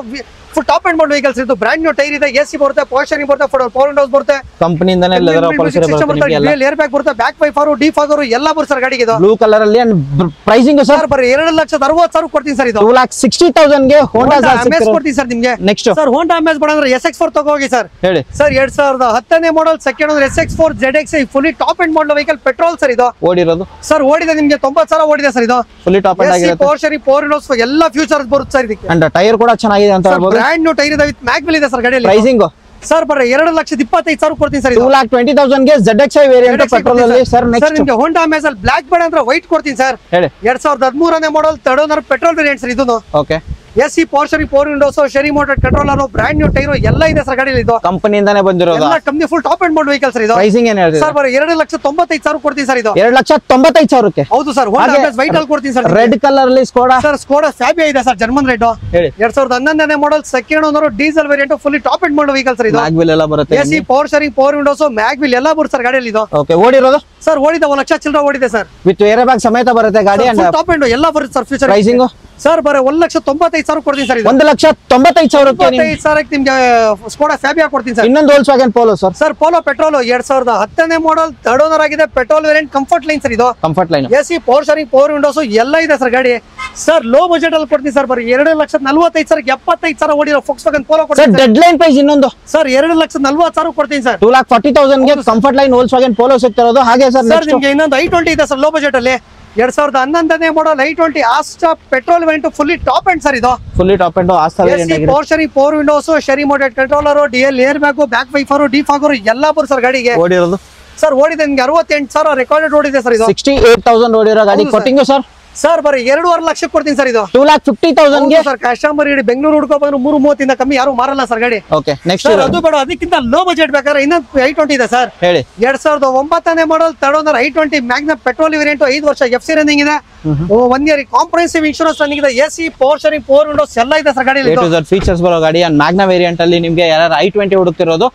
full top and model vehicles ಇದು. ಬ್ರಾಂಡ್ ನ್ಯೂ ಟೈರ್ ಇದೆ, AC ಬರುತ್ತೆ, ಪವರ್ ಸ್ಟೇರಿಂಗ್ ಬರುತ್ತೆ, ಪವರ್ ವಿಂಡೋಸ್ ಬರುತ್ತೆ, ಕಂಪನಿಯಿಂದನೇ ಲೆದರ್ ಅಪಾಲ್ಸರಿ ಬರುತ್ತೆ ನಿಮಗೆ ಎಲ್ಲ. ಏರ್ ಬ್ಯಾಗ್ ಬರುತ್ತೆ, ಬ್ಯಾಕ್ ವೈಫರ್, ಡಿಫಾಗರ್ ಎಲ್ಲ ಬರುತ್ತೆ ಸರ್ ಗಾಡಿಗೆ ಇದು. ಬ್ಲೂ ಕಲರ್ ಅಲ್ಲಿ. ಪ್ರೈಸಿಂಗ್ ಸರ್ ಸರ್ ಬರೀ 2,60,000 ಕೊಡ್ತೀನಿ ಸರ್ ಇದು. 2,60,000 ಗೆ ಹೋಂಡಾ ಅಮೇಜ್ ಕೊಡ್ತೀನಿ ಸರ್ ನಿಮ್ಗೆ. ನೆಕ್ಸ್ಟ್ ಸರ್ ಹೋಂಡಾ ಅಮೇಜ್ ಅಂದ್ರೆ SX4 ತಗೋಗಿ ಸರ್. ಹೇಳಿ ಸರ್ 2010ನೇ model second owner SX4 ZX fully top and model vehicle petrol sir ಇದು. ಓಡಿರೋದು ಸರ್ ಓಡಿದೆ ನಿಮ್ಗೆ 90,000 ಓಡಿದೆ ಸರ್ ಇದು. ಫುಲ್ಲಿ ಟಾಪ್ ಅಂಡ್ ಆಗಿರುತ್ತೆ. ಪವರ್ ಸ್ಟೇರಿಂಗ್, ಪವರ್ ವಿಂಡೋಸ್ ಎಲ್ಲ ಫ್ಯೂಚರ್ಸ್ ಬರುತ್ತೆ ಸರ್ ಇದಕ್ಕೆ. ಅಂಡ್ ಟೈರ್ ಕೂಡ ಚೆನ್ನಾಗಿದೆ ಅಂತ ಹೇಳ್ಬೋದು. ಬ್ರಾಂಡ್ ನ್ಯೂ ಟೈರ್ ಇದೆ ವಿತ್ ಮ್ಯಾಗ್ವಿಲ್ ಇದೆ ಸರ್ ಗಾಡಿಯಲ್ಲಿ. ಪ್ರೈಸಿಂಗ್ ಸರ್ ಬರೀ 2,25,000 ಕೊಡ್ತೀನಿ ಸರ್ ಇದು. 2,20,000 ಗೆ ZXi ವೇರಿಯಂಟ್ ಪೆಟ್ರೋಲ್ ಅಲ್ಲಿ ಸರ್. ಸರ್ ನೆಕ್ಸ್ಟ್ ನಿಮ್ಗೆ ಹೋಂಡಾ ಅಮೇಜ್ ಅಲ್ಲಿ ಬ್ಲಾಕ್ ಬೇಡ ಅಂದ್ರೆ ವೈಟ್ ಕೊಡ್ತೀನಿ ಸರ್. ಹೇಳಿ 2013ನೇ model third owner petrol variant sir ಇದು. Okay AC power steering, power windows, steering motor controller, brand new tyre ಎಲ್ಲ ಇದೆ ಸರ್ ಗಾಡಿಯಲ್ಲಿ ಇದು. ಕಂಪನಿಯಿಂದಾನೇ ಬಂದಿರೋದು. ಎಲ್ಲ company full top and model vehicle sir ಇದು. ಪ್ರೈಸಿಂಗ್ ಏನ್ ಹೇಳ್ತೀರಾ ಸರ್ ಬರೀ 2,95,000 ಕೊಡ್ತೀನಿ ಸರ್ ಇದು. 2,95,000 ಹೌದು ಸರ್. ಹೋಂಡಾ ಅಮೇಜ್ ವೈಟ್ ಅಲ್ಲಿ ಕೊಡ್ತೀನಿ ಸರ್. ರೆಡ್ ಕಲರ್ ಅಲ್ಲಿ ಸ್ಕೋಡಾ ಸರ್ ಸ್ಕೋಡಾ ಫ್ಯಾಬಿಯಾ ಇದೆ ಸರ್, ಜರ್ಮನ್ ರೆಡ್. ಹೇಳಿ 2011ನೇ model second owner diesel variant fully top and model vehicle sir ಇದು. ಮ್ಯಾಗ್ವಿಲ್ ಎಲ್ಲ ಬರುತ್ತೆ. AC power steering, power windows, mag wheel ಎಲ್ಲ ಬರುತ್ತೆ ಸರ್ ಗಾಡಿಯಲ್ಲಿ ಇದು. ಓಕೆ ಓಡಿರೋದು ಸರ್ ಓಡಿದೆ 1 ಲಕ್ಷ ಚಿಲ್ಲರೆ ಓಡಿದೆ ಸರ್. ವಿತ್ ಏರ್ ಬ್ಯಾಗ್ ಸಮೇತ ಬರುತ್ತೆ ಗಾಡಿ. ಅಂಡ್ ಟಾಪ್ ಅಂಡ್ ಎಲ್ಲ ಬರುತ್ತೆ ಸರ್ ಫ್ಯೂಚರ್. ಪ್ರೈಸಿಂಗ್ ಸರ್ ಬರೀ 1,95,000 ಕೊಡ್ತೀನಿ ಸರ್ ಇದು. 1,95,000 95,000 ನಿಮ್ಗೆ ಸ್ಕೋಡಾ ಫ್ಯಾಬಿಯಾ ಕೊಡ್ತೀನಿ ಸರ್. ಇನ್ನೊಂದು Volkswagen Polo sir. Sir Polo petrol 2010ನೇ ಮಾಡಲ್ ಥರ್ಡ್ ಓನರ್ ಆಗಿದೆ, petrol variant comfort line sir ಇದು. Comfort line. AC power steering, power windows ಎಲ್ಲ ಇದೆ ಸರ್ ಗಾಡಿ. ಸರ್ ಲೋ ಬಜೆಟ್ ಅಲ್ಲಿ ಕೊಡ್ತೀನಿ ಸರ್. ಬರೀ 2,45,000 75,000 ಓಡಿರೋ ಫೋಕ್ಸ್ ವ್ಯಾಗನ್ ಪೋಲೋ ಸರ್ ಕೊಡ್ತೀನಿ ಡೆಡ್ ಲೈನ್ ಪ್ರೈಸ್ ಇನ್ನೊಂದು ಸರ್. 2,40,000 ಕೊಡ್ತೀನಿ ಸರ್. 2,40,000 ಗೆ comfort line Volkswagen Polo ಸಿಗ್ತಿರೋದು. ಹಾಗೆ ಸರ್ ಸರ್ ನಿಮ್ಗೆ ಇನ್ನೊಂದು i20 ಇದೆ ಸರ್ ಲೋ ಬಜೆಟ್ ಅಲ್ಲಿ. 2011ನೇ model i20 Asta petrol variant fully top end sir ಇದು. Fully top end Asta variant AC ಆಗಿದೆ. Power steering, power windows, steering motor controller, DL air bag, back wiper, defogger ಎಲ್ಲ ಬರುತ್ತೆ sir ಗಾಡಿಗೆ. ಓಡಿರೋದು sir ಓಡಿದೆ ನಿಮ್ಗೆ 68,000 recorded ಓಡಿದೆ sir ಇದು. 68,000 ಓಡಿರೋ ಗಾಡಿ. ಹೌದು ಕೊಟ್ಟಿಂಗ್ ಸರ್ ಸರ್ ಬರೀ 2.5 ಲಕ್ಷ ಕೊಡ್ತೀನಿ ಸರ್ ಇದು. 2,50,000 ಗೆ ಸರ್ ಕಸ್ಟಮರ್ ಇಡಿ ಬೆಂಗಳೂರು ಹುಡ್ಕೋ ಬಂದ್ರು 330 ಕಮ್ಮಿ ಯಾರು ಮಾರಲ್ಲ ಸರ್ ಗಾಡಿ. ಓಕೆ ನೆಕ್ಸ್ಟ್ ಸರ್ ಅದು ಬೇಡ, ಅದಕ್ಕಿಂತ ಲೋ ಬಜೆಟ್ ಬೇಕಾದ್ರೆ ಇನ್ನೊಂದು i20 ಇದೆ ಸರ್. ಹೇಳಿ 2009ನೇ model third owner i20 Magna petrol variant 5 ವರ್ಷ FC ರನ್ನಿಂಗ್ ಇದೆ. 1 ಇಯರ್ ಕಾಂಪ್ರಹೆನ್ಸಿವ್ ಇನ್ಶೂರೆನ್ಸ್ ರನ್ನಿಂಗ್ ಇದೆ. AC power steering, power windows ಎಲ್ಲ ಇದೆ ಸರ್ ಗಾಡಿಯಲ್ಲಿ. A to Z ಫೀಚರ್ಸ್ ಬರೋ ಗಾಡಿ. ಅಂಡ್ ಮ್ಯಾಗ್ನಾ ವೇರಿಯಂಟ್ ಅಲ್ಲಿ ನಿಮಗೆ ಯಾರು i20 ಹುಡುಕ್ತಿರೋದು.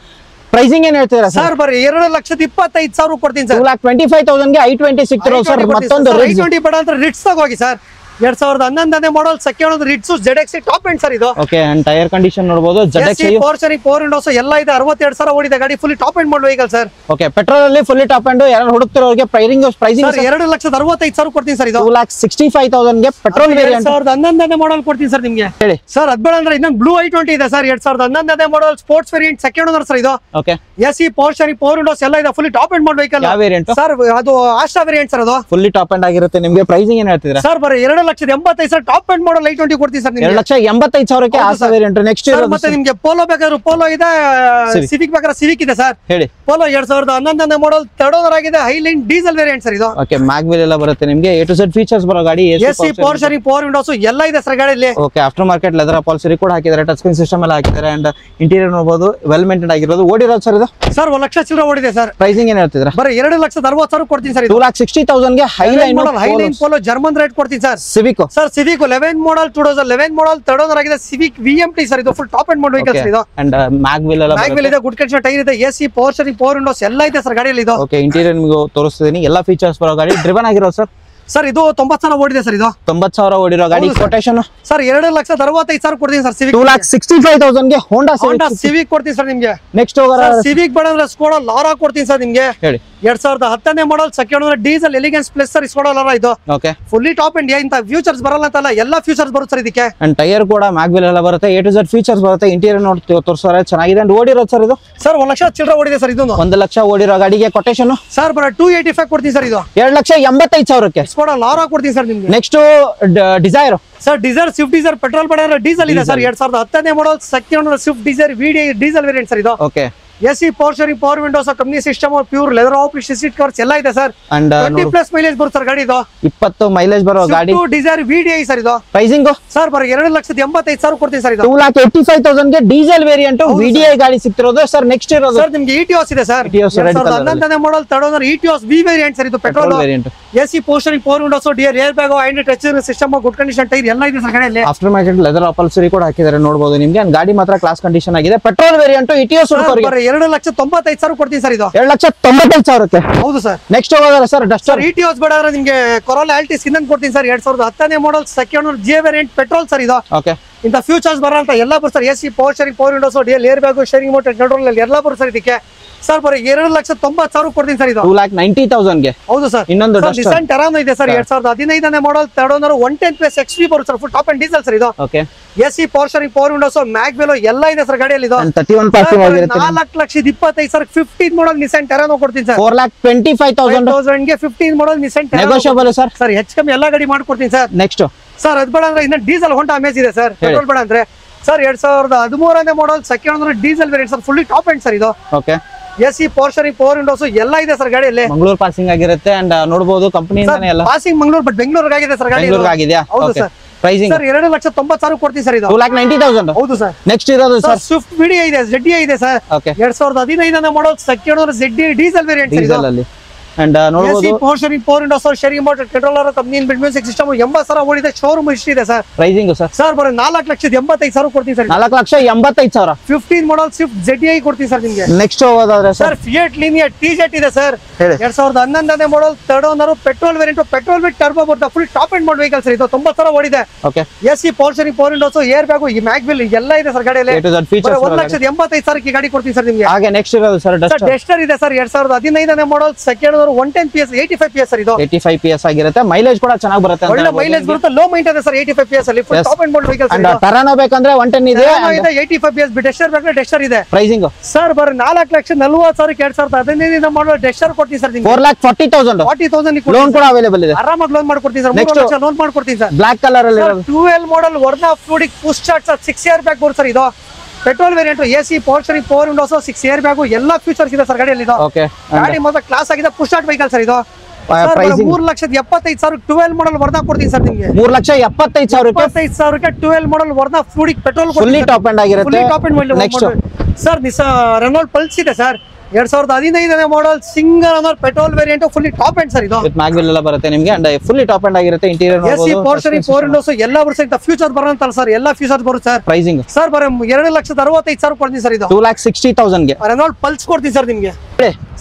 ಪ್ರೈಸಿಂಗ್ ಏನ್ ಹೇಳ್ತೀರಾ ಸರ್? ಸರ್ ಬರೀ 2,25,000 ಕೊಡ್ತೀನಿ ಸರ್. 2,25,000 ಗೆ i20 ಸಿಗ್ತಿರೋದು ಸರ್. ಮತ್ತೊಂದು i20 ಬೇಡ ಅಂತ ರಿಟ್ಸ್ ತಗೋಗಿ ಸರ್. 2011ನೇ model second owner Ritz ZX top end sir ಇದು. ಓಕೆ ಅಂಡ್ ಟೈರ್ ಕಂಡೀಷನ್ ನೋಡಬಹುದು. ZX power steering, power windows ಎಲ್ಲ ಇದೆ. 62,000 ಓಡಿದೆ ಗಾಡಿ. Fully top end model vehicle sir. Okay petrol ಅಲ್ಲಿ ಫುಲ್ಲಿ ಟಾಪ್ ಅಂಡ್ ಯಾರು ಹುಡುಕ್ತಿರೋರಿಗೆ ಪ್ರೈಸಿಂಗ್ ಸರ್ 2,65,000 ಕೊಡ್ತೀನಿ ಸರ್ ಇದು. 2,65,000 ಗೆ ಪೆಟ್ರೋಲ್ ವೇರಿಯಂಟ್. 2011ನೇ ಮಾಡಲ್ ಕೊಡ್ತೀನಿ ಸರ್ ನಿಮ್ಗೆ. ಹೇಳಿ ಸರ್ ಅದ್ ಬೇಡ ಅಂದ್ರೆ ಇನ್ನೊಂದು ಬ್ಲೂ i20 ಇದೆ ಸರ್. 2011ನೇ model sports variant second owner sir ಇದು. Okay AC power steering, power windows ಎಲ್ಲ ಇದೆ. Fully top end model vehicle. ಯಾವ ವೇರಿಯಂಟ್ ಸರ್ ಅದು ಆಸ್ಟಾ ವೇರಿಯಂಟ್ ಸರ್ ಅದು. ಫುಲ್ಲಿ ಟಾಪ್ ಅಂಡ್ ಆಗಿರುತ್ತೆ. ನಿಮಗೆ ಪ್ರೈಸಿಂಗ್ ಏನ್ ಹೇಳ್ತಿದ್ದೀರಾ ಸರ್ ಬರೀ 2,85,000 ಟಾಪ್ ಎಂಡ್ ಮಾಡಲ್ i20 ಕೊಡ್ತೀನಿ ಸರ್ ನಿಮ್ಗೆ. 2,85,000 ಗೆ ಆಸ್ತಾ ವೇರಿಯಂಟ್. ನೆಕ್ಸ್ಟ್ ಸರ್ ಮತ್ತೆ ನಿಮ್ಗೆ ಪೋಲೋ ಬೇಕಾದ್ರೆ ಪೋಲೋ ಇದೆ, ಸಿವಿಕ್ ಬೇಕಾದ್ರೆ ಸಿವಿಕ್ ಇದೆ ಸರ್. ಹೇಳಿ ಪೋಲೋ 2011ನೇ ಮಾಡಲ್ ಥರ್ಡ್ ಓನರ್ ಆಗಿದೆ. ಹೈಲೈನ್ ಡೀಸೆಲ್ ವೇರಿಯಂಟ್ ಸರ್ ಇದು. ಓಕೆ ಮ್ಯಾಗ್ವಿಲ್ ಎಲ್ಲ ಬರುತ್ತೆ ನಿಮಗೆ. A to Z ಫೀಚರ್ಸ್ ಬರೋ ಗಾಡಿ. AC power steering, power windows ಎಲ್ಲ ಇದೆ ಸರ್ ಗಾಡಿಯಲ್ಲಿ. ಓಕೆ ಆಫ್ಟರ್ ಮಾರ್ಕೆಟ್ ಲೆದರ್ ಅಪಾಲ್ಸರಿ ಕೂಡ ಹಾಕಿದ್ದಾರೆ. ಟಚ್ ಸ್ಕ್ರೀನ್ ಸಿಸ್ಟಮ್ ಎಲ್ಲ ಹಾಕಿದ್ದಾರೆ. ಅಂಡ್ ಇಂಟೀರಿಯರ್ ನೋಡಬಹುದು ವೆಲ್ ಮೇಂಟೈನ್ ಆಗಿರೋದು. ಓಡಿರೋದು ಸರ್ ಇದು. ಸರ್ 1 ಲಕ್ಷ ಚಿಲ್ಲರೆ ಓಡಿದೆ ಸರ್. ಪ್ರೈಸಿಂಗ್ ಏನ್ ಹೇಳ್ತಿದ್ದೀರಾ? ಬರೀ 2,60,000 ಕೊಡ್ತೀನಿ ಸರ್ ಇದು. 2,60,000 ಗೆ Highline Highline polo German rate ಕೊಡ್ತೀನಿ ಸರ್. ಸಿವಿಕ್ ಸರ್ ಸಿವಿಕ್ 11 ಮಾಡಲ್ 2011 ಮಾಡಲ್ ಥರ್ಡ್ ಓನರ್ ಆಗಿದೆ. ಸಿವಿಕ್ VMT ಸರ್ ಇದು. Full top end model vehicle sir ಇದು. ಅಂಡ್ ಮ್ಯಾಗ್ವಿಲ್ ಎಲ್ಲ ಮ್ಯಾಗ್ವಿಲ್ ಇದೆ, ಗುಡ್ ಕಂಡೀಷನ್ ಟೈರ್ ಇದೆ. AC power steering, power windows ಎಲ್ಲ ಇದೆ sir ಗಾಡಿಯಲ್ಲಿ ಇದು. ಓಕೆ ಇಂಟೀರಿಯರ್ ನಿಮಗೆ ತೋರಿಸ್ತಿದ್ದೀನಿ. ಎಲ್ಲ ಫೀಚರ್ಸ್ ಬರೋ ಗಾಡಿ. ಡ್ರಿವನ್ ಆಗಿರೋದು ಸರ್. ಸರ್ ಇದು 90,000 ಓಡಿದೆ ಸರ್ ಇದು. 90,000 ಓಡಿರೋ ಗಾಡಿ. ಕೊಟೇಶನ್ ಸರ್ 2,65,000 ಕೊಡ್ತೀನಿ ಸರ್. ಸಿವಿಕ್ 2,65,000 ಗೆ ಹೋಂಡಾ ಸಿವಿಕ್ ಕೊಡ್ತೀನಿ ಸರ್ ನಿಮ್ಗೆ. ನೆಕ್ಸ್ಟ್ ಹೋಗೋರ ಸಿವಿಕ್ ಬೇಡ ಅಂದ್ರೆ ಸ್ಕೋಡಾ ಲಾರಾ ಕೊಡ್ತೀನಿ ಸರ್ ನಿಮ್ಗೆ. ಹೇಳಿ 2010ನೇ model second owner diesel elegance plus sir Skoda Laura ಇದು. ಓಕೆ ಫುಲ್ಲಿ ಟಾಪ್ ಅಂಡ್ ಇಂತ ಫ್ಯೂಚರ್ಸ್ ಬರಲ್ಲ ಅಂತಲ್ಲ, ಎಲ್ಲ ಫ್ಯೂಚರ್ಸ್ ಬರುತ್ತೆ ಸರ್ ಇದಕ್ಕೆ. ಅಂಡ್ ಟೈರ್ ಕೂಡ ಮ್ಯಾಗ್ವಿಲ್ ಎಲ್ಲ ಬರುತ್ತೆ. A to Z ಫೀಚರ್ಸ್ ಬರುತ್ತೆ. ಇಂಟೀರಿಯರ್ ನೋಡಿ ತೋರಿಸ್ತಾರೆ ಚೆನ್ನಾಗಿದೆ. ಅಂಡ್ ಓಡಿರೋದು ಸರ್ ಇದು. ಸರ್ 1 ಲಕ್ಷ ಚಿಲ್ಲರೆ ಓಡಿದೆ ಸರ್ ಇದು. 1 ಲಕ್ಷ ಓಡಿರೋ ಗಾಡಿಗೆ ಕೊಟೇಶನ್ ಸರ್ ಬರ 285 ಕೊಡ್ತೀನಿ ಸರ್ ಇದು. 2,85,000 ಗೆ ಸ್ಕೋಡಾ ಲಾರಾ ಕೊಡ್ತೀನಿ ಸರ್ ನಿಮ್ಗೆ. Next Dzire sir Dzire, Swift Dzire petrol ಬೇಡ ಅಂದ್ರೆ ಡೀಸೆಲ್ ಇದೆ ಸರ್. 2010ನೇ model second owner Swift Dzire VD diesel variant sir ಇದು. Okay AC power steering power windows company system pure leather of seat covers ಎಲ್ಲ ಇದೆ sir. And 20+ mileage ಬರುತ್ತೆ sir ಗಾಡಿ ಇದು. 20 ಮೈಲೇಜ್ ಬರೋ ಗಾಡಿ. ಡಿಸೈರ್ VDI ಸರ್ ಇದು. ಪ್ರೈಸಿಂಗ್ ಸರ್ ಬರೀ 2,85,000 ಕೊಡ್ತೀನಿ ಸರ್ ಇದು. 2,85,000 ಗೆ ಡೀಸೆಲ್ ವೇರಿಯಂಟ್ VDI ಗಾಡಿ ಸಿಗ್ತಿರೋದು ಸರ್. ನೆಕ್ಸ್ಟ್ ಇರೋದು ಸರ್ ನಿಮ್ಗೆ ETOS ಇದೆ sir. 2011 model third owner ETOS V variant sir ಇದು. Petrol variant. AC power steering power windows dual air bag and touch system good condition tyre ಎಲ್ಲ ಇದೆ sir ಗಾಡಿಯಲ್ಲಿ. After market leather upholstery ಕೂಡ ಹಾಕಿದ್ದಾರೆ ನೋಡಬಹುದು ನಿಮ್ಗೆ. ಗಾಡಿ ಮಾತ್ರ ಕ್ಲಾಸ್ ಕಂಡೀಷನ್ ಆಗಿದೆ. ಪೆಟ್ರೋಲ್ ವೇರಿಯಂಟ್ ETOS ಹುಡುಕರಿಗೆ 2,95,000 ಕೊಡ್ತೀನಿ ಸರ್ ಇದು. 2,95,000ಕ್ಕೆ. ಹೌದು ಸರ್. ನೆಕ್ಸ್ಟ್ ಹೋಗೋದ್ರ ಸರ್ ಡಸ್ಟರ್. ETOS ಬೇಡ ಅಂದ್ರೆ ನಿಮ್ಗೆ ಕೊರೋಲಾ ಆಲ್ಟಿಸ್ ಇನ್ನೊಂದು ಕೊಡ್ತೀನಿ sir. 2010 model second owner J variant petrol sir ಇದು. ಓಕೆ. ಇಂತ ಫ್ಯೂಚರ್ಸ್ ಬರೋಂತ ಎಲ್ಲ ಬರ್ತಾರೆ. AC power steering power windows dual air bag steering motor control ಎಲ್ಲ ಬರ್ತಾರೆ ಇದಕ್ಕೆ ಸರ್. ಬರೀ 2,90,000 ಕೊಡ್ತೀನಿ ಸರ್ ಇದು. 2,90,000ಗೆ. ಹೌದು ಸರ್. ಇನ್ನೊಂದು ನಿಸಾನ್ ಟೆರಾನೋ ಇದೆ sir. 2015 model third owner 110+ XP ಬರುತ್ತೆ sir. Full top end diesel sir ಇದು. Okay. AC power steering power windows ಮ್ಯಾಗ್ವೆಲೋ ಎಲ್ಲ ಇದೆ ಸರ್ ಗಾಡಿಯಲ್ಲಿ ಇದು. 31 ಪಾಸಿಂಗ್ ಆಗಿರುತ್ತೆ. 4,25,000 15 ಮಾಡಲ್ ನಿಸಾನ್ ಟೆರಾನೋ ಕೊಡ್ತೀನಿ ಸರ್. 4,25,000 ಗೆ 15 ಮಾಡಲ್ ನಿಸಾನ್ ಟೆರಾನೋ ನೆಗೋಷಿಯಬಲ್ ಸರ್. ಸರ್ ಹೆಚ್ಚು ಕಮ್ಮಿ ಎಲ್ಲ ಗಾಡಿ ಮಾಡ್ಕೊಡ್ತೀನಿ ಸರ್. ನೆಕ್ಸ್ಟ್ ಸರ್ ಅದು ಬೇಡ ಅಂದ್ರೆ ಇನ್ನ ಡೀಸೆಲ್ ಹೊಂಡಾ ಅಮೇಜ್ ಇದೆ ಸರ್. ಪೆಟ್ರೋಲ್ ಬೇಡ ಅಂದ್ರೆ sir 2013 model second owner diesel variant sir. Fully top end sir ಇದು. Okay. AC power steering power windows ಎಲ್ಲ ಇದೆ ಸರ್ ಗಾಡಿಯಲ್ಲಿ. ಮಂಗಳೂರು ಪಾಸಿಂಗ್ ಆಗಿರುತ್ತೆ ಅಂಡ್ ನೋಡಬಹುದು ಕಂಪನಿಯಿಂದಾನೇ ಎಲ್ಲ. ಪಾಸಿಂಗ್ ಮಂಗಳೂರು ಬಟ್ ಬೆಂಗಳೂರಿಗೆ ಆಗಿದೆ ಸರ್ ಗಾಡಿ. ಬೆಂಗಳೂರಿಗೆ ಆಗಿದೆಯಾ? ಹೌದು ಸರ್. ಪ್ರೈಸಿಂಗ್ ಸರ್ 2,90,000 ಕೊಡ್ತೀನಿ ಸರ್ ಇದು. 2,90,000. ಹೌದು ಸರ್. ನೆಕ್ಸ್ಟ್ ಇರೋದು ಸರ್ ಸ್ವಿಫ್ಟ್ VDI ಇದೆ, ZDI ಇದೆ sir. Okay. 2015 model second owner ZDI diesel variant sir ಇದು. ಡೀಸೆಲ್ ಅಲ್ಲಿ ಅಂಡ್ ನೋಡಬಹುದು AC power steering power windows steering motor controller company build music system 80,000 ಓಡಿದೆ. ಶೋರೂಮ್ ಹಿಸ್ಟ್ರಿ ಇದೆ sir. Pricing sir. Sir ಬರೀ 4,85,000 ಕೊಡ್ತೀನಿ sir. 4,85,000. 15 model swift ZDI ಕೊಡ್ತೀನಿ sir ನಿಮಗೆ. ನೆಕ್ಸ್ಟ್ ಹೋಗೋದಾದ್ರೆ ಸರ್ ಫಿಯಟ್ ಲೀನಿಯರ್ TZ ಇದೆ sir. 2011 model third owner petrol variant petrol with turbo ಬರುತ್ತೆ. Full top end model vehicle sir ಇದು. 90,000 ಓಡಿದೆ. Okay. AC power steering power windows air bag ಈ mag wheel ಎಲ್ಲ ಇದೆ ಸರ್ ಗಾಡಿಯಲ್ಲಿ. 1,85,000 ಕೊಡ್ತೀನಿ ಸರ್ ನಿಮಗೆ. ಹಾಗೆ ನೆಕ್ಸ್ಟ್ ಇರೋದು ಸರ್ ಡಸ್ಟರ್ ಇದೆ sir. 2015 model second owner 110 PS 85 PS sir ಇದು. 85 PS ಆಗಿರುತ್ತೆ. ಮೈಲೇಜ್ ಕೂಡ ಚೆನ್ನಾಗಿ ಬರುತ್ತೆ. ಒಳ್ಳೆ ಮೈಲೇಜ್ ಬರುತ್ತೆ. ಲೋ ಮೈಂಟೆನೆನ್ಸ್ ಸರ್ 85 PS ಅಲ್ಲಿ. Full top end model vehicle sir. And Terrano ಬೇಕಂದ್ರೆ 110 ಇದೆ. 85 PS ಡಸ್ಟರ್ ಬೇಕಾದ್ರೆ ಡಸ್ಟರ್ ಇದೆ. ಪ್ರೈಸಿಂಗ್ ಸರ್ ಬರೀ 4,40,000 2015 ಮಾಡಲ್ ಡಸ್ಟರ್ ಕೊಡ್ತೀನಿ ಸರ್ ನಿಮಗೆ. 4,40,000. 40,000 ಲೋನ್ ಕೂಡ ಅವೈಲೇಬಲ್ ಇದೆ. ಆರಾಮಾಗಿ ಲೋನ್ ಮಾಡ್ಕೊಡ್ತೀನಿ ಸರ್. 3 ಲಕ್ಷ ಲೋನ್ ಮಾಡ್ಕೊಡ್ತೀನಿ ಸರ್. ಬ್ಲಾಕ್ ಕಲರ್ ಅಲ್ಲಿ ಇರೋದು 12 model Verna fluidic push start sir. 6 air bag ಬರುತ್ತೆ ಸರ್ ಇದು. Petrol variant AC power steering power windows 6 air bag ಎಲ್ಲ ಫೀಚರ್ಸ್ ಇದೆ ಸರ್ ಗಾಡಿಯಲ್ಲಿ ಇದು. ಓಕೆ. ಗಾಡಿ ಮಾತ್ರ ಕ್ಲಾಸ್ ಆಗಿದೆ. ಪುಶ್ ಸ್ಟಾರ್ಟ್ ವೆಹಿಕಲ್ ಸರ್ ಇದು. ಪ್ರೈಸಿಂಗ್ 3,75,000 12 ಮಾಡಲ್ ವರ್ನಾ ಕೊಡ್ತೀನಿ ಸರ್ ನಿಮಗೆ. 3,75,000ಕ್ಕೆ 75,000ಕ್ಕೆ 12 model Verna fluidic petrol fully top end ಆಗಿರುತ್ತೆ. Fully top end next sir Renault Pulse ಇದೆ sir. 2015 model single owner petrol variant fully top end sir ಇದು. With mag wheel ಎಲ್ಲ ಬರುತ್ತೆ ನಿಮಗೆ ಅಂಡ್ ಫುಲ್ಲಿ ಟಾಪ್ ಎಂಡ್ ಆಗಿರುತ್ತೆ. Interior AC power steering power windows ಎಲ್ಲ ಬರುತ್ತೆ. ಇಂತ ಫ್ಯೂಚರ್ ಬರೋಂತಲ್ಲ ಸರ್. ಎಲ್ಲ ಫ್ಯೂಚರ್ಸ್ ಬರುತ್ತೆ ಸರ್. ಪ್ರೈಸಿಂಗ್ ಸರ್ ಬರೀ 2,65,000 ಕೊಡ್ತೀನಿ ಸರ್ ಇದು. 2,60,000ಗೆ ರೆನಾಲ್ಟ್ ಪಲ್ಸ್ ಕೊಡ್ತೀನಿ ಸರ್ ನಿಮಗೆ.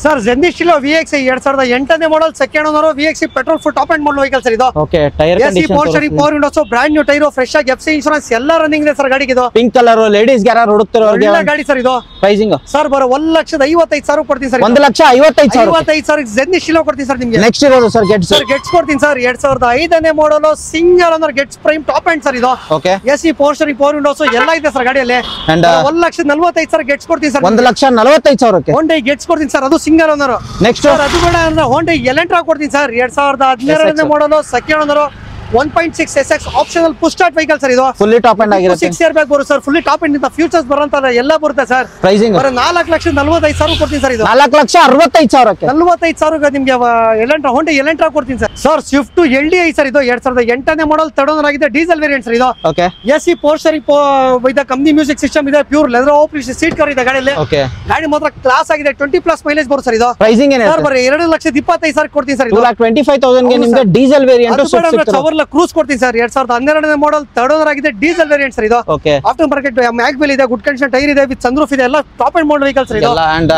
Sir Zen Estilo VXI 2008 model second owner VXI petrol full top and model vehicle sir ಇದು. Okay. Tyre AC power steering power windows brand new tyre fresh ಆಗಿ FC insurance ಎಲ್ಲ running ಇದೆ sir ಗಾಡಿಗೆ ಇದು. Pink colour ladies ಯಾರು ಹುಡುಕ್ತಿರೋರಿಗೆ ಒಳ್ಳೆ ಗಾಡಿ sir ಇದು. ಪ್ರೈಸಿಂಗ್ ಸರ್ ಬರೋ 1,55,000 ಕೊಡ್ತೀನಿ ಸರ್. 1,55,000. 55,000 ಜೆನ್ನಿಸ್ಟಿಲೋ ಕೊಡ್ತೀನಿ ಸರ್ ನಿಮಗೆ. ನೆಕ್ಸ್ಟ್ ಇರೋದು ಸರ್ ಗೆಟ್ಸ್. ಸರ್ ಗೆಟ್ಸ್ ಕೊಡ್ತೀನಿ sir. 2005 model single owner Getz Prime top end sir ಇದು. Okay. AC power steering power windows ಎಲ್ಲ ಇದೆ ಸರ್ ಗಾಡಿಯಲ್ಲಿ. ಅಂಡ್ 1,45,000 ಗೆಟ್ಸ್ ಕೊಡ್ತೀನಿ ಸರ್. 1,45,000ಕ್ಕೆ ಹೋಂಡೈ ಗೆಟ್ಸ್ ಕೊಡ್ತೀನಿ ಸರ್. ಅದು ಸಿಂಗಲ್ ಓನರ್. ನೆಕ್ಸ್ಟ್ ಸರ್ ಅದು ಬೇಡ ಅಂದ್ರೆ ಹೋಂಡೈ ಎಲೆಂಟ್ರಾ ಕೊಡ್ತೀನಿ sir. 2012 model second owner 1.6 SX optional push start vehicle sir ಇದು. ಫುಲ್ಲಿ ಟಾಪ್ ಅಂಡ್ ಆಗಿರುತ್ತೆ. 6 ಇಯರ್ ಬ್ಯಾಗ್ ಬರುತ್ತೆ ಸರ್. ಫುಲ್ಲಿ ಟಾಪ್ ಅಂಡ್ ಇಂತ ಫ್ಯೂಚರ್ಸ್ ಬರೋಂತ ಎಲ್ಲ ಬರುತ್ತೆ ಸರ್. ಪ್ರೈಸಿಂಗ್ ಬರೋ 4,45,000 ಕೊಡ್ತೀನಿ ಸರ್ ಇದು. 4,65,000ಕ್ಕೆ 45,000 ನಿಮಗೆ ಎಲೆಂಟ್ರಾ ಹೋಂಡೈ ಎಲೆಂಟ್ರಾ ಕೊಡ್ತೀನಿ sir. Sir Swift LDI sir ಇದು. 2008 ಮಾಡಲ್ ಥರ್ಡ್ ಓನರ್ ಆಗಿದೆ. ಡೀಸೆಲ್ ವೇರಿಯಂಟ್ ಸರ್ ಇದು. ಓಕೆ. ಎಸಿ ಪವರ್ ಶೇರಿಂಗ್ ಇದೆ. ಕಂಪನಿ ಮ್ಯೂಸಿಕ್ ಸಿಸ್ಟಮ್ ಇದೆ. Pure leather of seat cover ಇದೆ ಗಾಡಿಯಲ್ಲಿ. ಓಕೆ. ಗಾಡಿ ಮಾತ್ರ ಕ್ಲಾಸ್ ಆಗಿದೆ. 20+ ಮೈಲೇಜ್ ಬರುತ್ತೆ ಸರ್ ಇದು. ಪ್ರೈಸಿಂಗ್ ಏನೇ ಸರ್ ಬರೀ 2,25,000 ಕೊಡ್ತೀನಿ ಸರ್ ಇದು. 2,25,000ಗೆ ನಿಮಗೆ ಡೀಸೆಲ್ ವೇರಿಯಂಟ್ ಚವರ್ಲ ಕ್ರೂಸ್ ಕೊಡ್ತೀನಿ ಸರ್. 2012 ಮಾಡಲ್ ಥರ್ಡ್ ಓನರ್ ಆಗಿದೆ. ಡೀಸೆಲ್ ವೇರಿಯಂಟ್ ಸರ್ ಇದು. ಓಕೆ. ಆಫ್ಟರ್ ಮಾರ್ಕೆಟ್ ಮ್ಯಾಗ್ವಿಲ್ ಇದೆ. ಗುಡ್ ಕಂಡೀಷನ್ ಟೈರ್ ಇದೆ. ವಿತ್ ಸನ್ರೂಫ್ ಇದೆ. ಎಲ್ಲ top and model vehicle sir ಇದು. ಅಂಡ್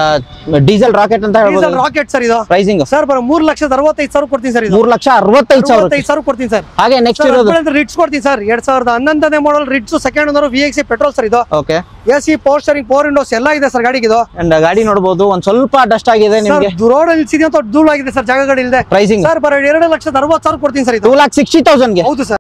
ಡೀಸೆಲ್ ರಾಕೆಟ್ ಅಂತ ಹೇಳ್ಬೋದು. ಡೀಸೆಲ್ ರಾಕೆಟ್ ಸರ್ ಇದು. ಪ್ರೈಸಿಂಗ್ ಸರ್ ಬರೋ 3,65,000 ಕೊಡ್ತೀನಿ ಸರ್ ಇದು. 3,65,000 ಕೊಡ್ತೀನಿ ಸರ್. ಹಾಗೆ ನೆಕ್ಸ್ಟ್ ಇರೋದು ರಿಟ್ಸ್ ಕೊಡ್ತೀನಿ sir. 2011 model Ritz second owner VXI petrol sir ಇದು. Okay. AC power steering power windows ಎಲ್ಲ ಇದೆ ಸರ್ ಗಾಡಿಗೆ ಇದು. ಅಂಡ್ ಗಾಡಿ ನೋಡಬಹುದು ಒಂದ್ ಸ್ವಲ್ಪ ಡಸ್ಟ್ ಆಗಿದೆ ನಿಮಗೆ. ರೋಡ್ ಅಲ್ಲಿ ಸಿಡಿ ಅಂತ ಧೂಳು ಆಗಿದೆ ಸರ್. ಜಾಗಗಳಿಲ್ಲದೆ. ಪ್ರೈಸಿಂಗ್ ಸರ್ ಬರೋ 2,60,000 ಕೊಡ್ತೀನಿ ಸರ್ ಇದು. 2,60,000ಗೆ. ಹೌದು ಸರ್.